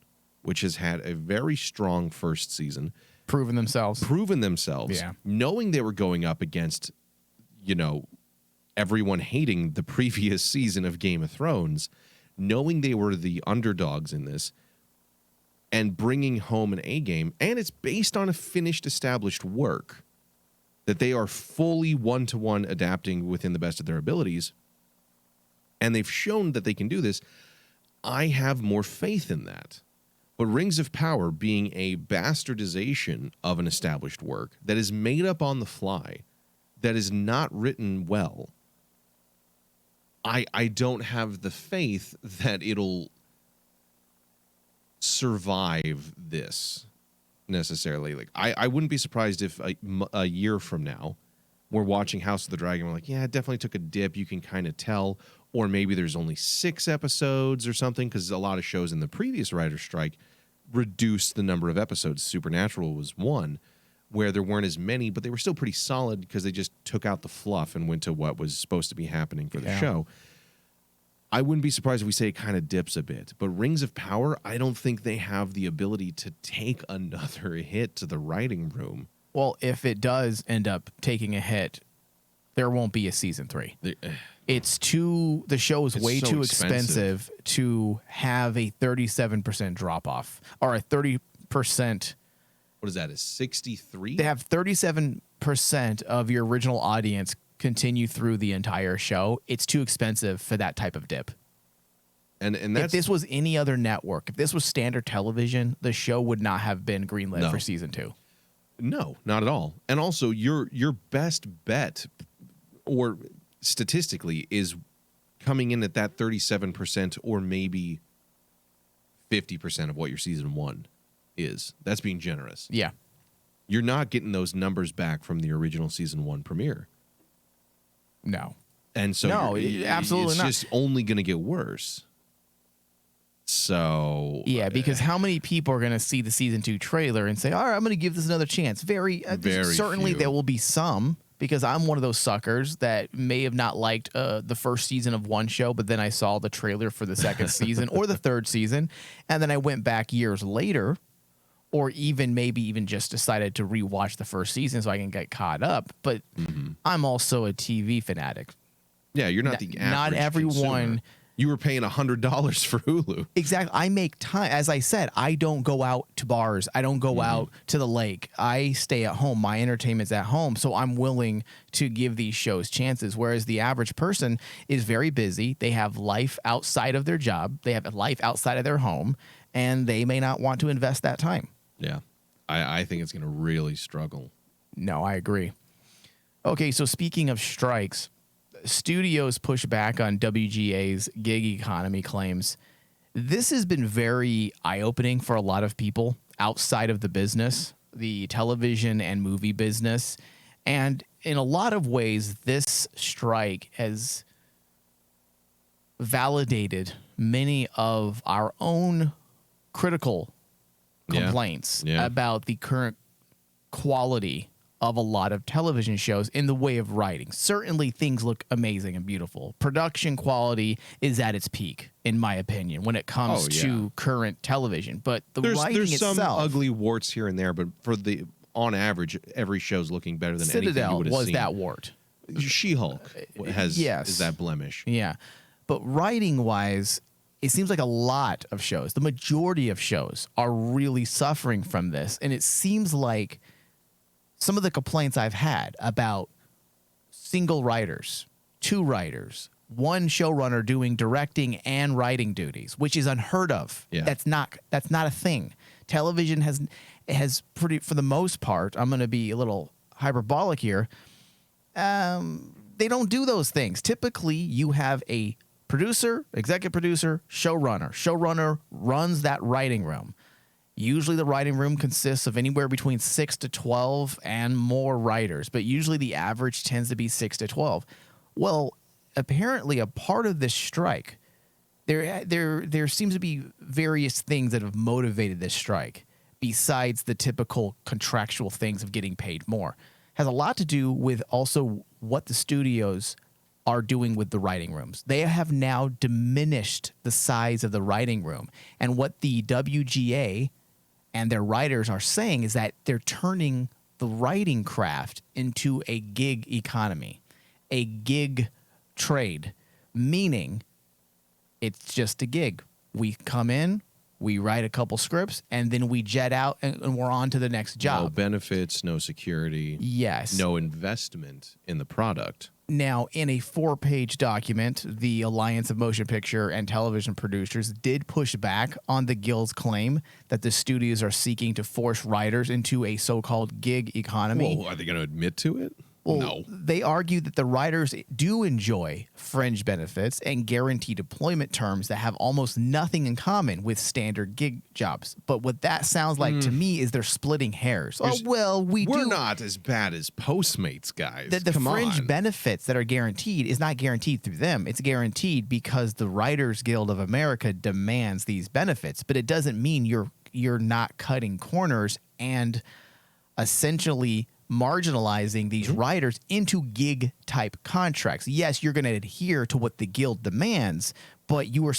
B: which has had a very strong first season,
A: proven themselves,
B: yeah, knowing they were going up against, everyone hating the previous season of Game of Thrones, knowing they were the underdogs in this, and bringing home an A game, and it's based on a finished, established work that they are fully one-to-one adapting within the best of their abilities, and they've shown that they can do this, I have more faith in that. But Rings of Power being a bastardization of an established work that is made up on the fly, that is not written well, I don't have the faith that it'll survive this necessarily. Like I wouldn't be surprised if a year from now we're watching House of the Dragon, we're like, yeah, it definitely took a dip, you can kind of tell, or maybe there's only 6 episodes or something, because a lot of shows in the previous writer's strike reduced the number of episodes. Supernatural was one where there weren't as many, but they were still pretty solid because they just took out the fluff and went to what was supposed to be happening for the show. I wouldn't be surprised if we say it kind of dips a bit. But Rings of Power, I don't think they have the ability to take another hit to the writing room.
A: Well, if it does end up taking a hit, there won't be a season 3. The show is way too expensive to have a 37% drop off or a 30%.
B: What is that? A 63?
A: They have 37% of your original audience continue through the entire show. It's too expensive for that type of dip.
B: And that's,
A: if this was any other network, if this was standard television, the show would not have been greenlit for season 2.
B: No, not at all. And also, your best bet, or statistically, is coming in at that 37% or maybe 50% of what your season 1 is. That's being generous.
A: Yeah.
B: You're not getting those numbers back from the original season 1 premiere.
A: No.
B: And so
A: absolutely not.
B: It's just only going to get worse. So
A: yeah, because how many people are going to see the season 2 trailer and say, all right, I'm going to give this another chance? Very certainly few. There will be some, because I'm one of those suckers that may have not liked the first season of one show, but then I saw the trailer for the second season or the third season, and then I went back years later, or maybe even just decided to rewatch the first season so I can get caught up. But I'm also a TV fanatic.
B: Yeah, you're not the average
A: not everyone
B: consumer. You were paying $100 for Hulu.
A: Exactly. I make time. As I said, I don't go out to bars. I don't go out to the lake. I stay at home. My entertainment's at home. So I'm willing to give these shows chances. Whereas the average person is very busy. They have life outside of their job. They have a life outside of their home. And they may not want to invest that time.
B: Yeah. I think it's going to really struggle.
A: No, I agree. Okay, so speaking of strikes, studios push back on WGA's gig economy claims. This has been very eye-opening for a lot of people outside of the business, the television and movie business. And in a lot of ways, this strike has validated many of our own critical complaints about the current quality of a lot of television shows in the way of writing. Certainly things look amazing and beautiful. Production quality is at its peak, in my opinion, when it comes to current television. But writing
B: there's
A: itself...
B: some ugly warts here and there, but on average, every show's looking better than anything you would have seen.
A: was that wart.
B: She-Hulk is that blemish.
A: Yeah. But writing-wise, it seems like a lot of shows, the majority of shows, are really suffering from this. And it seems like some of the complaints I've had about single writers, 2 writers, 1 showrunner doing directing and writing duties, which is unheard of.
B: Yeah.
A: That's not a thing. Television has pretty, for the most part, I'm going to be a little hyperbolic here. They don't do those things. Typically, you have a producer, executive producer, showrunner. Showrunner runs that writing room. Usually the writing room consists of anywhere between 6 to 12 and more writers, but usually the average tends to be 6 to 12. Well, apparently a part of this strike, there seems to be various things that have motivated this strike besides the typical contractual things of getting paid more. Has a lot to do with also what the studios are doing with the writing rooms. They have now diminished the size of the writing room. And what the WGA and their writers are saying is that they're turning the writing craft into a gig economy, a gig trade, meaning it's just a gig. We come in, we write a couple scripts, and then we jet out and we're on to the next job.
B: No benefits, no security.
A: Yes.
B: No investment in the product.
A: Now, in a 4-page document, the Alliance of Motion Picture and Television Producers did push back on the Guild's claim that the studios are seeking to force writers into a so-called gig economy.
B: Whoa, are they going to admit to it?
A: Well,
B: no.
A: They argue that the writers do enjoy fringe benefits and guaranteed employment terms that have almost nothing in common with standard gig jobs. But what that sounds like to me is they're splitting hairs.
B: We're not as bad as Postmates, guys.
A: The fringe benefits that are guaranteed is not guaranteed through them. It's guaranteed because the Writers Guild of America demands these benefits. But it doesn't mean you're not cutting corners and essentially marginalizing these writers into gig type contracts. Yes, you're going to adhere to what the guild demands, but you're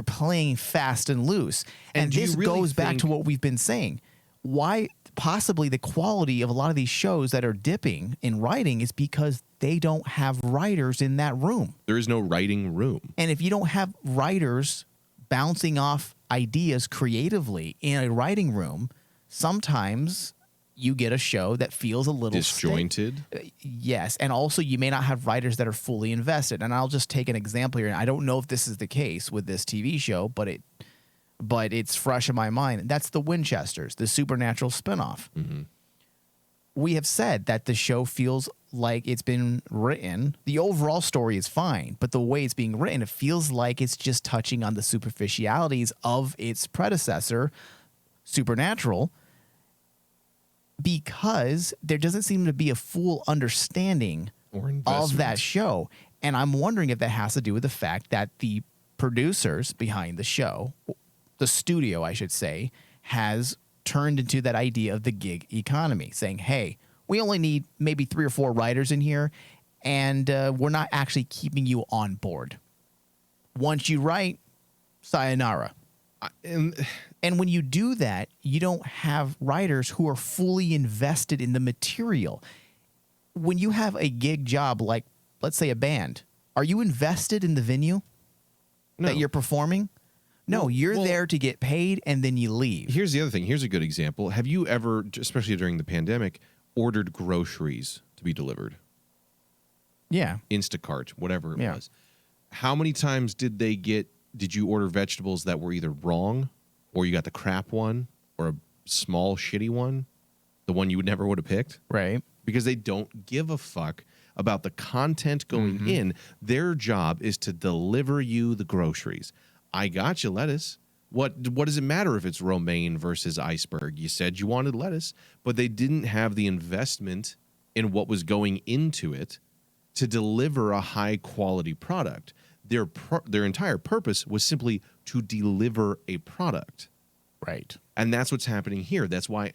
A: playing fast and loose. And this goes back to what we've been saying. Why possibly the quality of a lot of these shows that are dipping in writing is because they don't have writers in that room.
B: There is no writing room.
A: And if you don't have writers bouncing off ideas creatively in a writing room, sometimes you get a show that feels a little
B: disjointed.
A: Yes. And also you may not have writers that are fully invested. And I'll just take an example here. And I don't know if this is the case with this TV show, but it's fresh in my mind. That's the Winchesters, the Supernatural spinoff. Mm-hmm. We have said that the show feels like it's been written. The overall story is fine, but the way it's being written, it feels like it's just touching on the superficialities of its predecessor, Supernatural, because there doesn't seem to be a full understanding of that show. And I'm wondering if that has to do with the fact that the producers behind the show, the studio, I should say, has turned into that idea of the gig economy, saying, hey, we only need maybe 3 or 4 writers in here, and we're not actually keeping you on board. Once you write, sayonara. And when you do that, you don't have writers who are fully invested in the material. When you have a gig job, like, let's say, a band, Are you invested in the venue that you're performing? No, you're there to get paid and then you leave.
B: Here's the other thing. Here's a good example. Have you ever, especially during the pandemic, ordered groceries to be delivered?
A: Yeah.
B: Instacart, whatever it was. How many times did you order vegetables that were either wrong, or you got the crap one, or a small shitty one, the one you never would have picked?
A: Right.
B: Because they don't give a fuck about the content going in. Their job is to deliver you the groceries. I got you lettuce. What does it matter if it's romaine versus iceberg? You said you wanted lettuce, but they didn't have the investment in what was going into it to deliver a high quality product. Their entire purpose was simply to deliver a product.
A: Right.
B: And that's what's happening here. That's why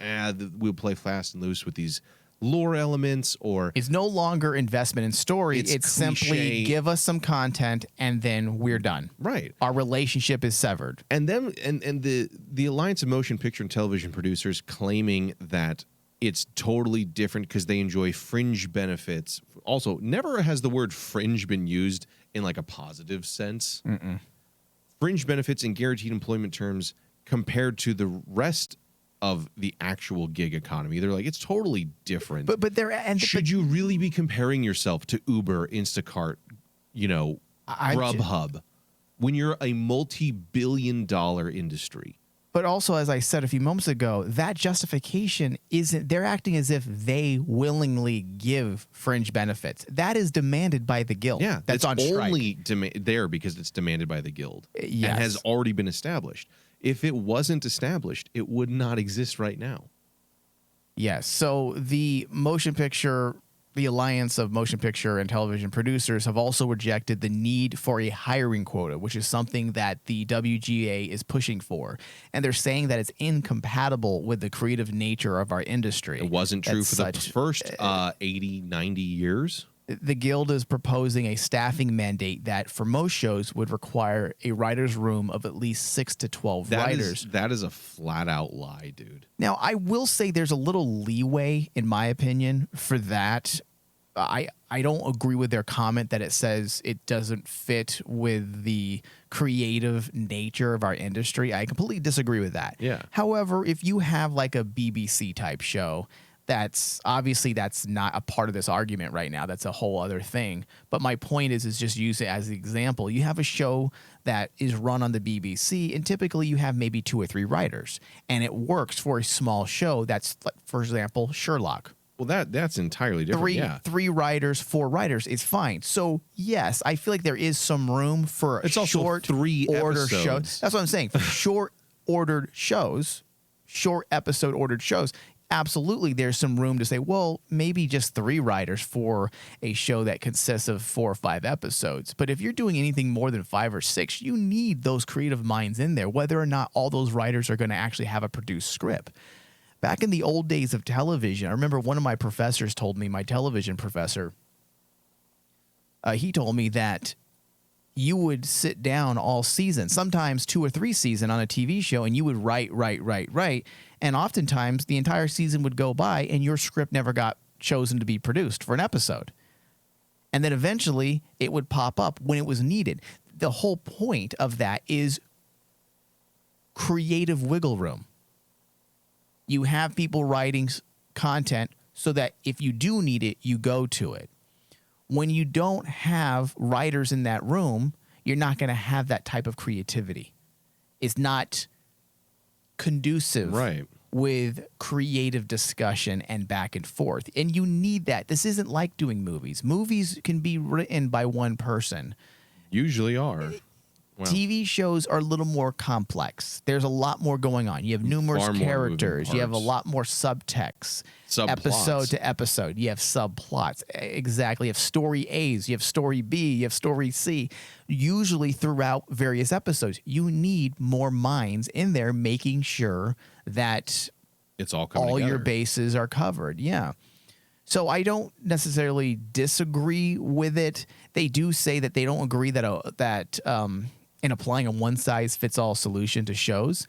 B: we'll play fast and loose with these lore elements, or
A: it's no longer investment in story. It's simply give us some content and then we're done.
B: Right.
A: Our relationship is severed.
B: And then and the Alliance of Motion Picture and Television Producers claiming that it's totally different because they enjoy fringe benefits. Also, never has the word fringe been used in like a positive sense. Fringe benefits and guaranteed employment terms compared to the rest of the actual gig economy. They're like, it's totally different.
A: But
B: should you really be comparing yourself to Uber, Instacart, Grubhub, when you're a multi-billion-dollar industry?
A: But also, as I said a few moments ago, that justification isn't, they're acting as if they willingly give fringe benefits. That is demanded by the guild.
B: Yeah,
A: that's on strike.
B: Only there because it's demanded by the guild.
A: Yes.
B: And has already been established. If it wasn't established, it would not exist right now.
A: Yes. So the Alliance of Motion Picture and Television Producers have also rejected the need for a hiring quota, which is something that the WGA is pushing for. And they're saying that it's incompatible with the creative nature of our industry.
B: It wasn't true for the first 80, 90 years.
A: The Guild is proposing a staffing mandate that for most shows would require a writer's room of at least 6 to 12 writers.
B: That is a flat out lie, dude.
A: Now, I will say there's a little leeway, in my opinion, for that. I don't agree with their comment that it says it doesn't fit with the creative nature of our industry. I completely disagree with that.
B: Yeah.
A: However, if you have like a BBC type show, that's not a part of this argument right now. That's a whole other thing. But my point is just use it as an example. You have a show that is run on the BBC, and typically you have maybe 2 or 3 writers, and it works for a small show. That's, for example, Sherlock.
B: Well, that's entirely different.
A: 3 writers, 4 writers is fine. So yes, I feel like there is some room for short
B: 3
A: order
B: episodes.
A: shows. That's what I'm saying. For short episode ordered shows. Absolutely, there's some room to say, well, maybe just 3 writers for a show that consists of 4 or 5 episodes. But if you're doing anything more than 5 or 6, you need those creative minds in there, whether or not all those writers are going to actually have a produced script. Back in the old days of television, I remember one of my professors told me, my television professor, he told me that you would sit down all season, sometimes 2 or 3 seasons on a TV show, and you would write. And oftentimes the entire season would go by and your script never got chosen to be produced for an episode. And then eventually it would pop up when it was needed. The whole point of that is creative wiggle room. You have people writing content so that if you do need it, you go to it. When you don't have writers in that room, you're not going to have that type of creativity. It's not conducive with creative discussion and back and forth. And you need that. This isn't like doing movies. Movies can be written by one person.
B: Usually are.
A: Wow. TV shows are a little more complex. There's a lot more going on. You have numerous characters. You have a lot more subtext. Episode to episode. You have subplots. Exactly. You have story A's. You have story B. You have story C. Usually throughout various episodes. You need more minds in there making sure that
B: it's all coming together.
A: Your bases are covered. Yeah. So I don't necessarily disagree with it. They do say that they don't agree that in applying a one-size-fits-all solution to shows,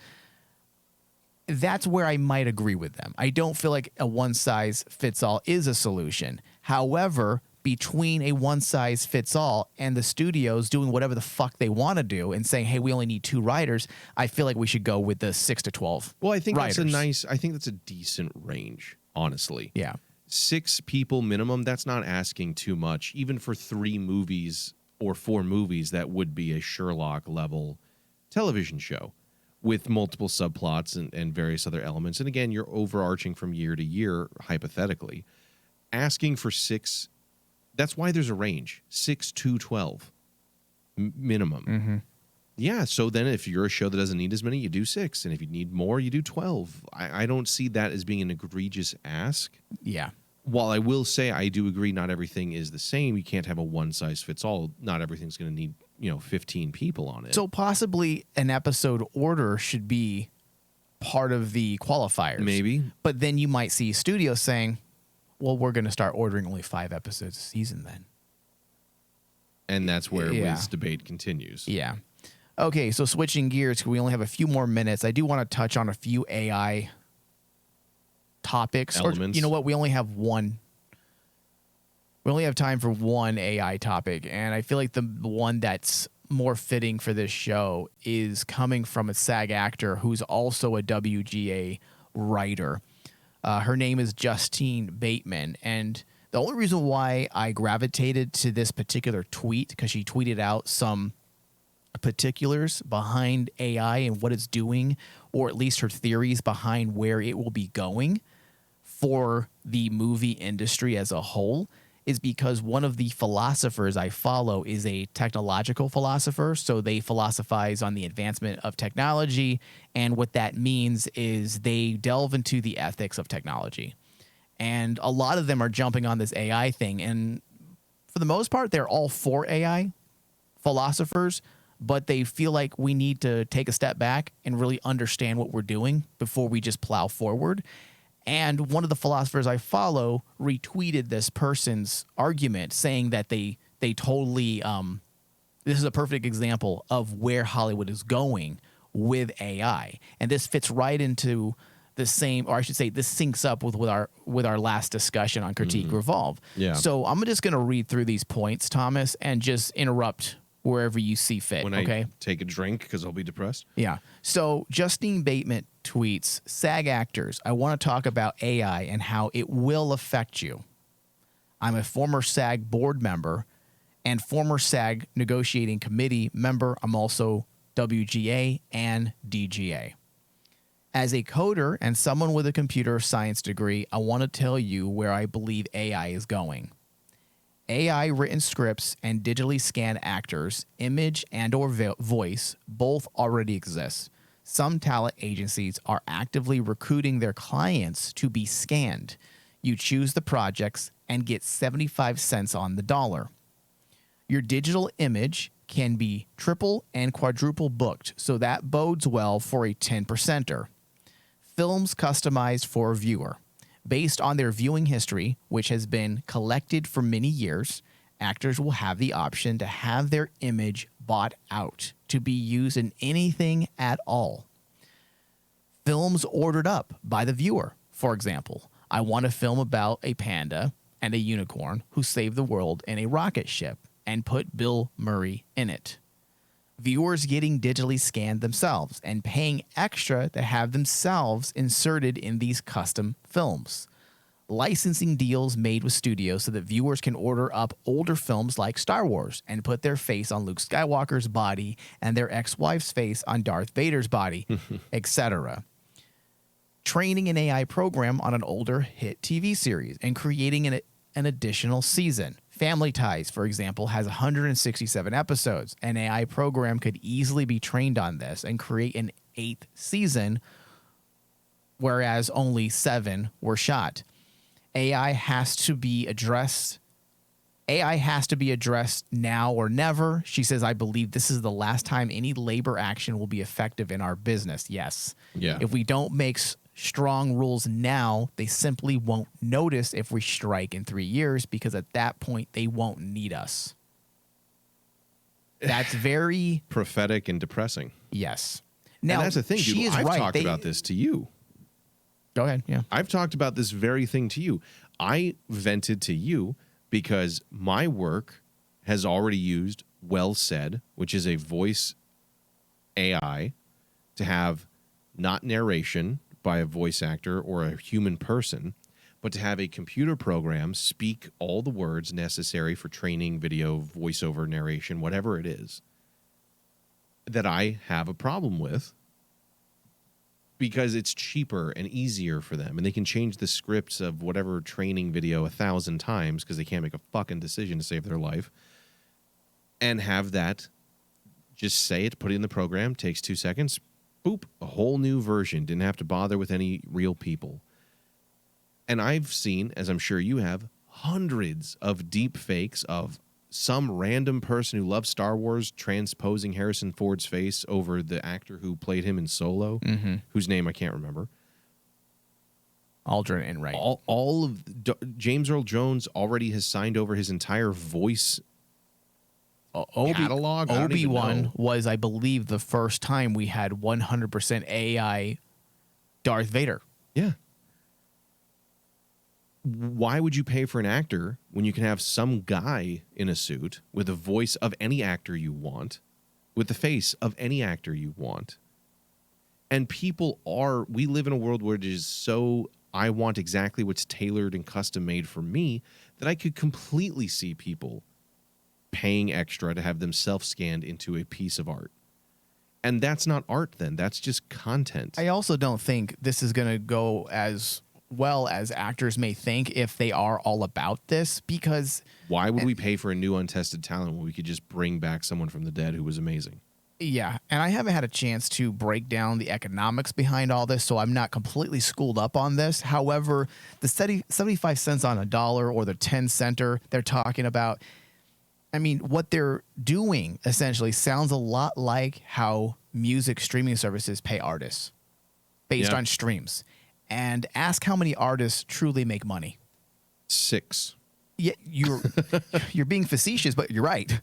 A: that's where I might agree with them. I don't feel like a one-size-fits-all is a solution. However, between a one-size-fits-all and the studios doing whatever the fuck they want to do and saying, hey, we only need 2 writers, I feel like we should go with the 6 to 12
B: Well, I think
A: writers.
B: I think that's a decent range, honestly.
A: Yeah.
B: 6 people minimum, that's not asking too much. Even for 3 movies or 4 movies, that would be a Sherlock level television show with multiple subplots and various other elements. And again, you're overarching from year to year, hypothetically. Asking for 6, that's why there's a range, 6 to 12 minimum.
A: Mm-hmm.
B: Yeah, so then if you're a show that doesn't need as many, you do 6. And if you need more, you do 12. I don't see that as being an egregious ask.
A: Yeah.
B: While I will say I do agree not everything is the same. You can't have a one-size-fits-all. Not everything's going to need, 15 people on it.
A: So possibly an episode order should be part of the qualifiers.
B: Maybe.
A: But then you might see studios saying, well, we're going to start ordering only 5 episodes a season then.
B: And that's where
A: Yeah.
B: Wiz's debate continues.
A: Yeah. Okay, so switching gears, we only have a few more minutes. I do want to touch on a few AI topics.
B: Elements.
A: Or, you know what? We only have one. We only have time for one AI topic, and I feel like the one that's more fitting for this show is coming from a SAG actor who's also a WGA writer. Her name is Justine Bateman, and the only reason why I gravitated to this particular tweet, because she tweeted out some particulars behind AI and what it's doing, or at least her theories behind where it will be going for the movie industry as a whole, is because one of the philosophers I follow is a technological philosopher. So they philosophize on the advancement of technology. And what that means is they delve into the ethics of technology. And a lot of them are jumping on this AI thing. And for the most part, they're all for AI philosophers, but they feel like we need to take a step back and really understand what we're doing before we just plow forward. And one of the philosophers I follow retweeted this person's argument, saying that they totally this is a perfect example of where Hollywood is going with AI. And this fits right into the same, or I should say, this syncs up with our last discussion on Critique Revolve.
B: Yeah.
A: So I'm just going to read through these points, Thomas, and just interrupt wherever you see fit.
B: When
A: okay.
B: I take a drink because I'll be depressed.
A: Yeah. So Justine Bateman tweets, SAG actors, I want to talk about AI and how it will affect you. I'm a former SAG board member and former SAG negotiating committee member. I'm also WGA and DGA. As a coder and someone with a computer science degree, I want to tell you where I believe AI is going. AI written scripts and digitally scanned actors, image and or voice, both already exist. Some talent agencies are actively recruiting their clients to be scanned. You choose the projects and get 75 cents on the dollar. Your digital image can be triple and quadruple booked, so that bodes well for a 10%er. Films customized for a viewer. Based on their viewing history, which has been collected for many years, actors will have the option to have their image bought out to be used in anything at all. Films ordered up by the viewer. For example, I want a film about a panda and a unicorn who saved the world in a rocket ship and put Bill Murray in it. Viewers getting digitally scanned themselves and paying extra to have themselves inserted in these custom films. Licensing deals made with studios so that viewers can order up older films like Star Wars and put their face on Luke Skywalker's body and their ex-wife's face on Darth Vader's body, etc. Training an AI program on an older hit TV series and creating an additional season. Family Ties, for example, has 167 episodes. An AI program could easily be trained on this and create an 8th season, whereas only 7 were shot. AI has to be addressed now or never. She says, I believe this is the last time any labor action will be effective in our business. Yes.
B: Yeah.
A: If we don't make strong rules now, they simply won't notice if we strike in 3 years, because at that point they won't need us. That's very
B: prophetic and depressing.
A: Yes. Now,
B: and that's the thing,
A: she
B: dude.
A: is
B: I've
A: right.
B: talked about this to you.
A: Go ahead. Yeah.
B: I've talked about this very thing to you. I vented to you because my work has already used Well Said, which is a voice AI, to have not narration by a voice actor or a human person, but to have a computer program speak all the words necessary for training, video, voiceover, narration, whatever it is, that I have a problem with, because it's cheaper and easier for them, and they can change the scripts of whatever training video 1,000 times because they can't make a fucking decision to save their life, and have that just say it, put it in the program, takes 2 seconds, boop, a whole new version. Didn't have to bother with any real people. And I've seen, as I'm sure you have, hundreds of deep fakes of some random person who loves Star Wars transposing Harrison Ford's face over the actor who played him in Solo, whose name I can't remember.
A: Aldrin and Wright.
B: All of James Earl Jones already has signed over his entire voice catalog.
A: Obi-Wan was, I believe, the first time we had 100% AI Darth Vader.
B: Yeah. Why would you pay for an actor when you can have some guy in a suit with the voice of any actor you want, with the face of any actor you want? And we live in a world where it is so, I want exactly what's tailored and custom made for me, that I could completely see people paying extra to have them self-scanned into a piece of art. And that's not art then. That's just content.
A: I also don't think this is going to go as well as actors may think if they are all about this, because
B: why would we pay for a new untested talent when we could just bring back someone from the dead who was amazing?
A: Yeah, and I haven't had a chance to break down the economics behind all this, so I'm not completely schooled up on this. However, the 75 cents on a dollar or the 10 center they're talking about, I mean, what they're doing essentially sounds a lot like how music streaming services pay artists based on streams. And ask how many artists truly make money.
B: 6.
A: Yeah, you're being facetious, but you're right.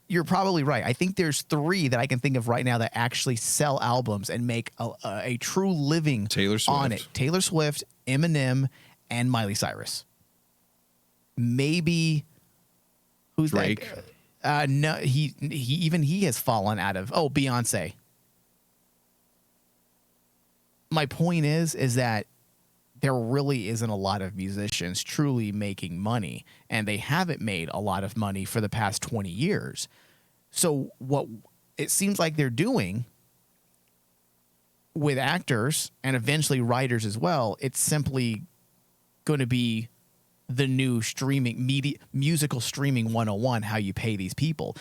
A: You're probably right. I think there's 3 that I can think of right now that actually sell albums and make a true living on it. Taylor Swift, Eminem, and Miley Cyrus. Maybe who's
B: Drake?
A: No, he has fallen out of. Oh, Beyonce. My point is that there really isn't a lot of musicians truly making money, and they haven't made a lot of money for the past 20 years. So what it seems like they're doing with actors and eventually writers as well, it's simply going to be the new musical streaming 101, how you pay these people.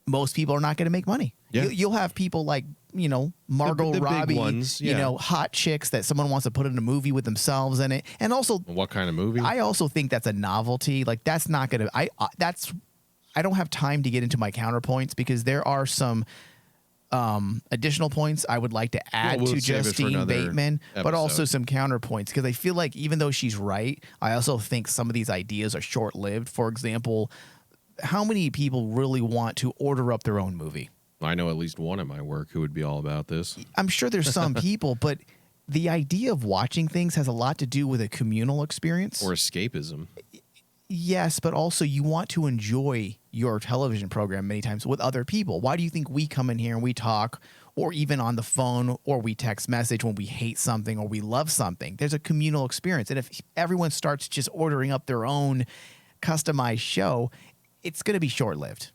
A: Most people are not going to make money.
B: Yeah.
A: You'll have people like, Margot
B: the
A: Robbie,
B: big ones, yeah.
A: Hot chicks that someone wants to put in a movie with themselves in it. And also,
B: what kind of movie?
A: I also think that's a novelty. Like, that's not going to, I don't have time to get into my counterpoints, because there are some additional points I would like to add to Justine Bateman, but also some counterpoints, because I feel like even though she's right, I also think some of these ideas are short-lived. For example, how many people really want to order up their own movie?
B: I know at least one at my work who would be all about this.
A: I'm sure there's some people, but the idea of watching things has a lot to do with a communal experience.
B: Or escapism.
A: Yes, but also you want to enjoy your television program many times with other people. Why do you think we come in here and we talk, or even on the phone, or we text message when we hate something or we love something? There's a communal experience. And if everyone starts just ordering up their own customized show, it's going to be short-lived.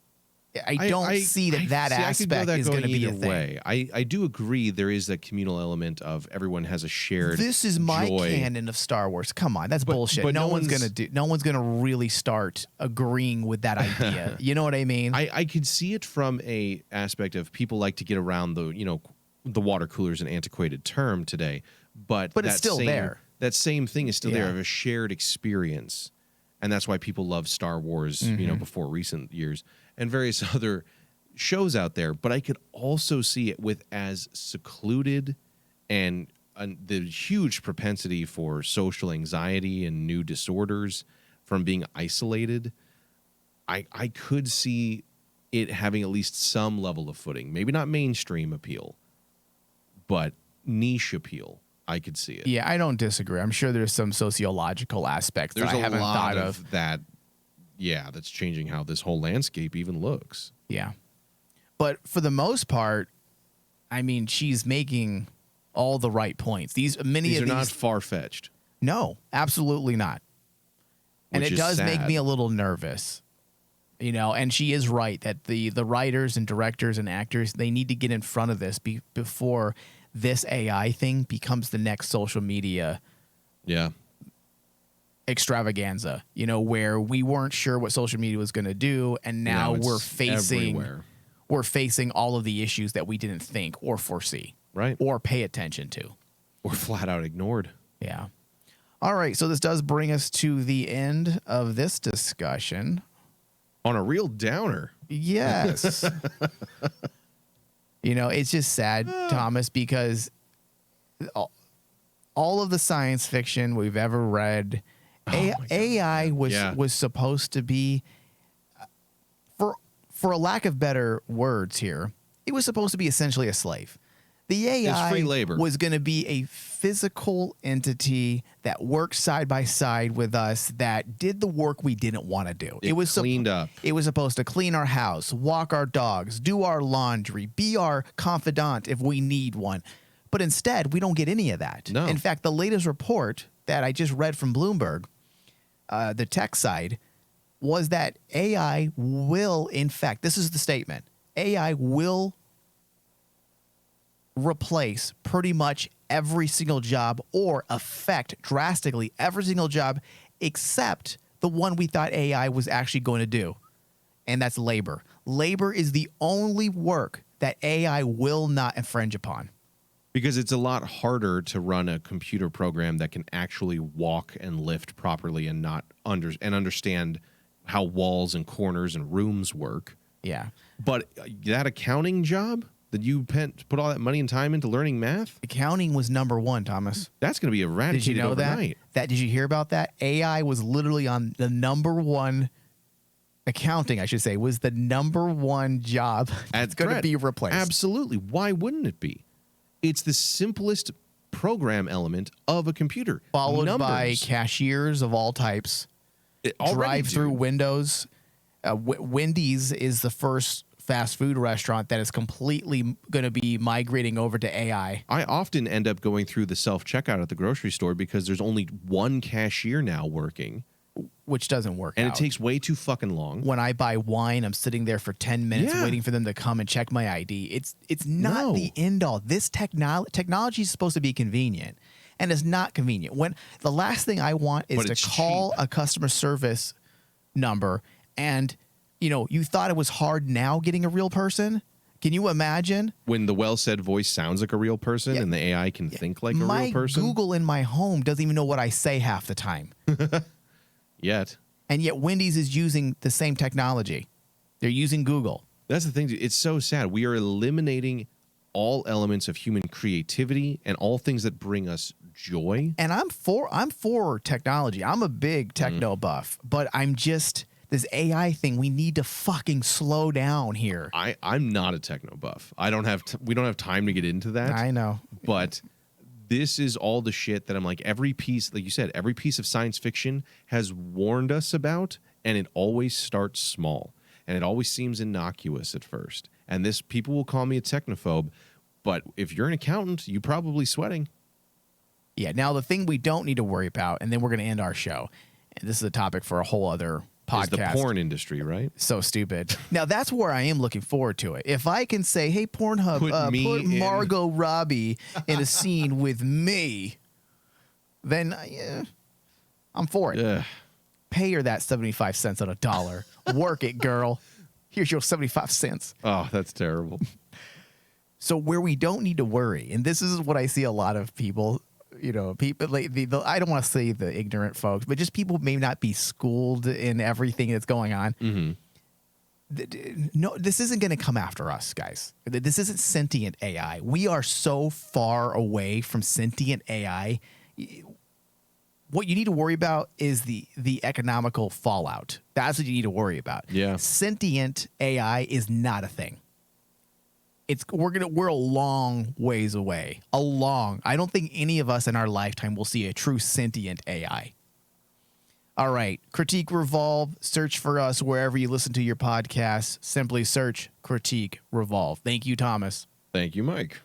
A: I don't see that aspect is going to be a thing.
B: I do agree there is that communal element of everyone has a shared
A: This is my
B: joy.
A: canon of Star Wars. Come on, that's bullshit.
B: But
A: no one's going to really start agreeing with that idea. You know what I mean?
B: I could see it from a aspect of people like to get around the water cooler is an antiquated term today, but
A: it's still there.
B: That same thing is still there, of a shared experience. And that's why people love Star Wars, before recent years, and various other shows out there. But I could also see it with as secluded and the huge propensity for social anxiety and new disorders from being isolated. I could see it having at least some level of footing. Maybe not mainstream appeal, but niche appeal. I could see it.
A: Yeah, I don't disagree. I'm sure there's some sociological aspects
B: There's
A: that I
B: a
A: haven't
B: lot
A: thought of.
B: that. Yeah, that's changing how this whole landscape even looks.
A: Yeah. But for the most part, I mean, she's making all the right points. These are
B: not far-fetched.
A: No, absolutely not. And
B: Which
A: it
B: is
A: does make
B: sad.
A: me a little nervous. You know, and she is right that the writers and directors and actors, they need to get in front of this before this AI thing becomes the next social media
B: Yeah.
A: extravaganza, you know, where we weren't sure what social media was going to do, and now
B: it's
A: we're facing
B: everywhere.
A: all of the issues that we didn't think or foresee,
B: Right.
A: or pay attention to.
B: Or flat out ignored.
A: Yeah. All right, so this does bring us to the end of this discussion.
B: On a real downer.
A: Yes. You know, it's just sad, Thomas, because all of the science fiction we've ever read, AI was supposed to be, for a lack of better words here, it was supposed to be essentially a slave. The AI
B: free labor.
A: was going to be a physical entity that worked side by side with us, that did the work we didn't want to do.
B: It was cleaned up.
A: It was supposed to clean our house, walk our dogs, do our laundry, be our confidant if we need one. But instead, we don't get any of that.
B: No.
A: In fact, the latest report that I just read from Bloomberg, the tech side, was that AI will, in fact, this is the statement, AI will replace pretty much every single job or affect drastically every single job except the one we thought AI was actually going to do, and that's labor. Labor is the only work that AI will not infringe upon.
B: Because it's a lot harder to run a computer program that can actually walk and lift properly and not understand how walls and corners and rooms work.
A: Yeah.
B: But that accounting job that you put all that money and time into learning math,
A: Accounting was number one, Thomas.
B: that's going to be eradicated
A: Did you know
B: overnight.
A: that? Did you hear about that? AI was literally on the number one. Accounting, I should say, was the number one job that's going to be replaced.
B: Absolutely. Why wouldn't it be? It's the simplest program element of a computer.
A: Followed by
B: Numbers.
A: cashiers of all types,
B: It already
A: drive-through
B: do.
A: windows. Wendy's is the first fast food restaurant that is completely going to be migrating over to AI.
B: I often end up going through the self-checkout at the grocery store because there's only one cashier now working.
A: Which doesn't work
B: And
A: out.
B: it takes way too fucking long.
A: When I buy wine, I'm sitting there for 10 minutes
B: Yeah.
A: waiting for them to come and check my ID. It's not
B: No.
A: the end all. This technology is supposed to be convenient, and it's not convenient. When the last thing I want is
B: But
A: to
B: it's
A: call a customer service number, and you thought it was hard now getting a real person. Can you imagine?
B: When the well-said voice sounds like a real person
A: Yeah.
B: and the AI can think like a
A: My
B: real person.
A: Google in my home doesn't even know what I say half the time.
B: Yet.
A: And yet Wendy's is using the same technology. They're using Google.
B: That's the thing. It's so sad. We are eliminating all elements of human creativity and all things that bring us joy.
A: And I'm for technology. I'm a big techno buff, but I'm just this AI thing. We need to fucking slow down here.
B: I'm not a techno buff. We don't have time to get into that.
A: I know.
B: But this is all the shit that I'm like, every piece, like you said, every piece of science fiction has warned us about, and it always starts small. And it always seems innocuous at first. And people will call me a technophobe, but if you're an accountant, you're probably sweating.
A: Yeah. Now the thing we don't need to worry about, and then we're going to end our show. And this is a topic for a whole other podcast.
B: Is the porn industry, right?
A: So stupid. Now that's where I am looking forward to it. If I can say, "Hey, Pornhub,
B: Put me in."
A: Margot Robbie in a scene with me," then I'm for it.
B: Ugh.
A: Pay her that 75 cents on a dollar. Work it, girl. Here's your 75 cents.
B: Oh, that's terrible.
A: So where we don't need to worry, and this is what I see a lot of people, people like I don't want to say the ignorant folks, but just people who may not be schooled in everything that's going on.
B: Mm-hmm.
A: No, this isn't going to come after us, guys. This isn't sentient AI. We are so far away from sentient AI. What you need to worry about is the economical fallout. That's what you need to worry about.
B: Yeah.
A: Sentient AI is not a thing. we're a long ways away. I don't think any of us in our lifetime will see a true sentient AI. All right. Critique Revolve. Search for us wherever you listen to your podcasts. Simply search Critique Revolve. Thank you, Thomas.
B: Thank you, Mike.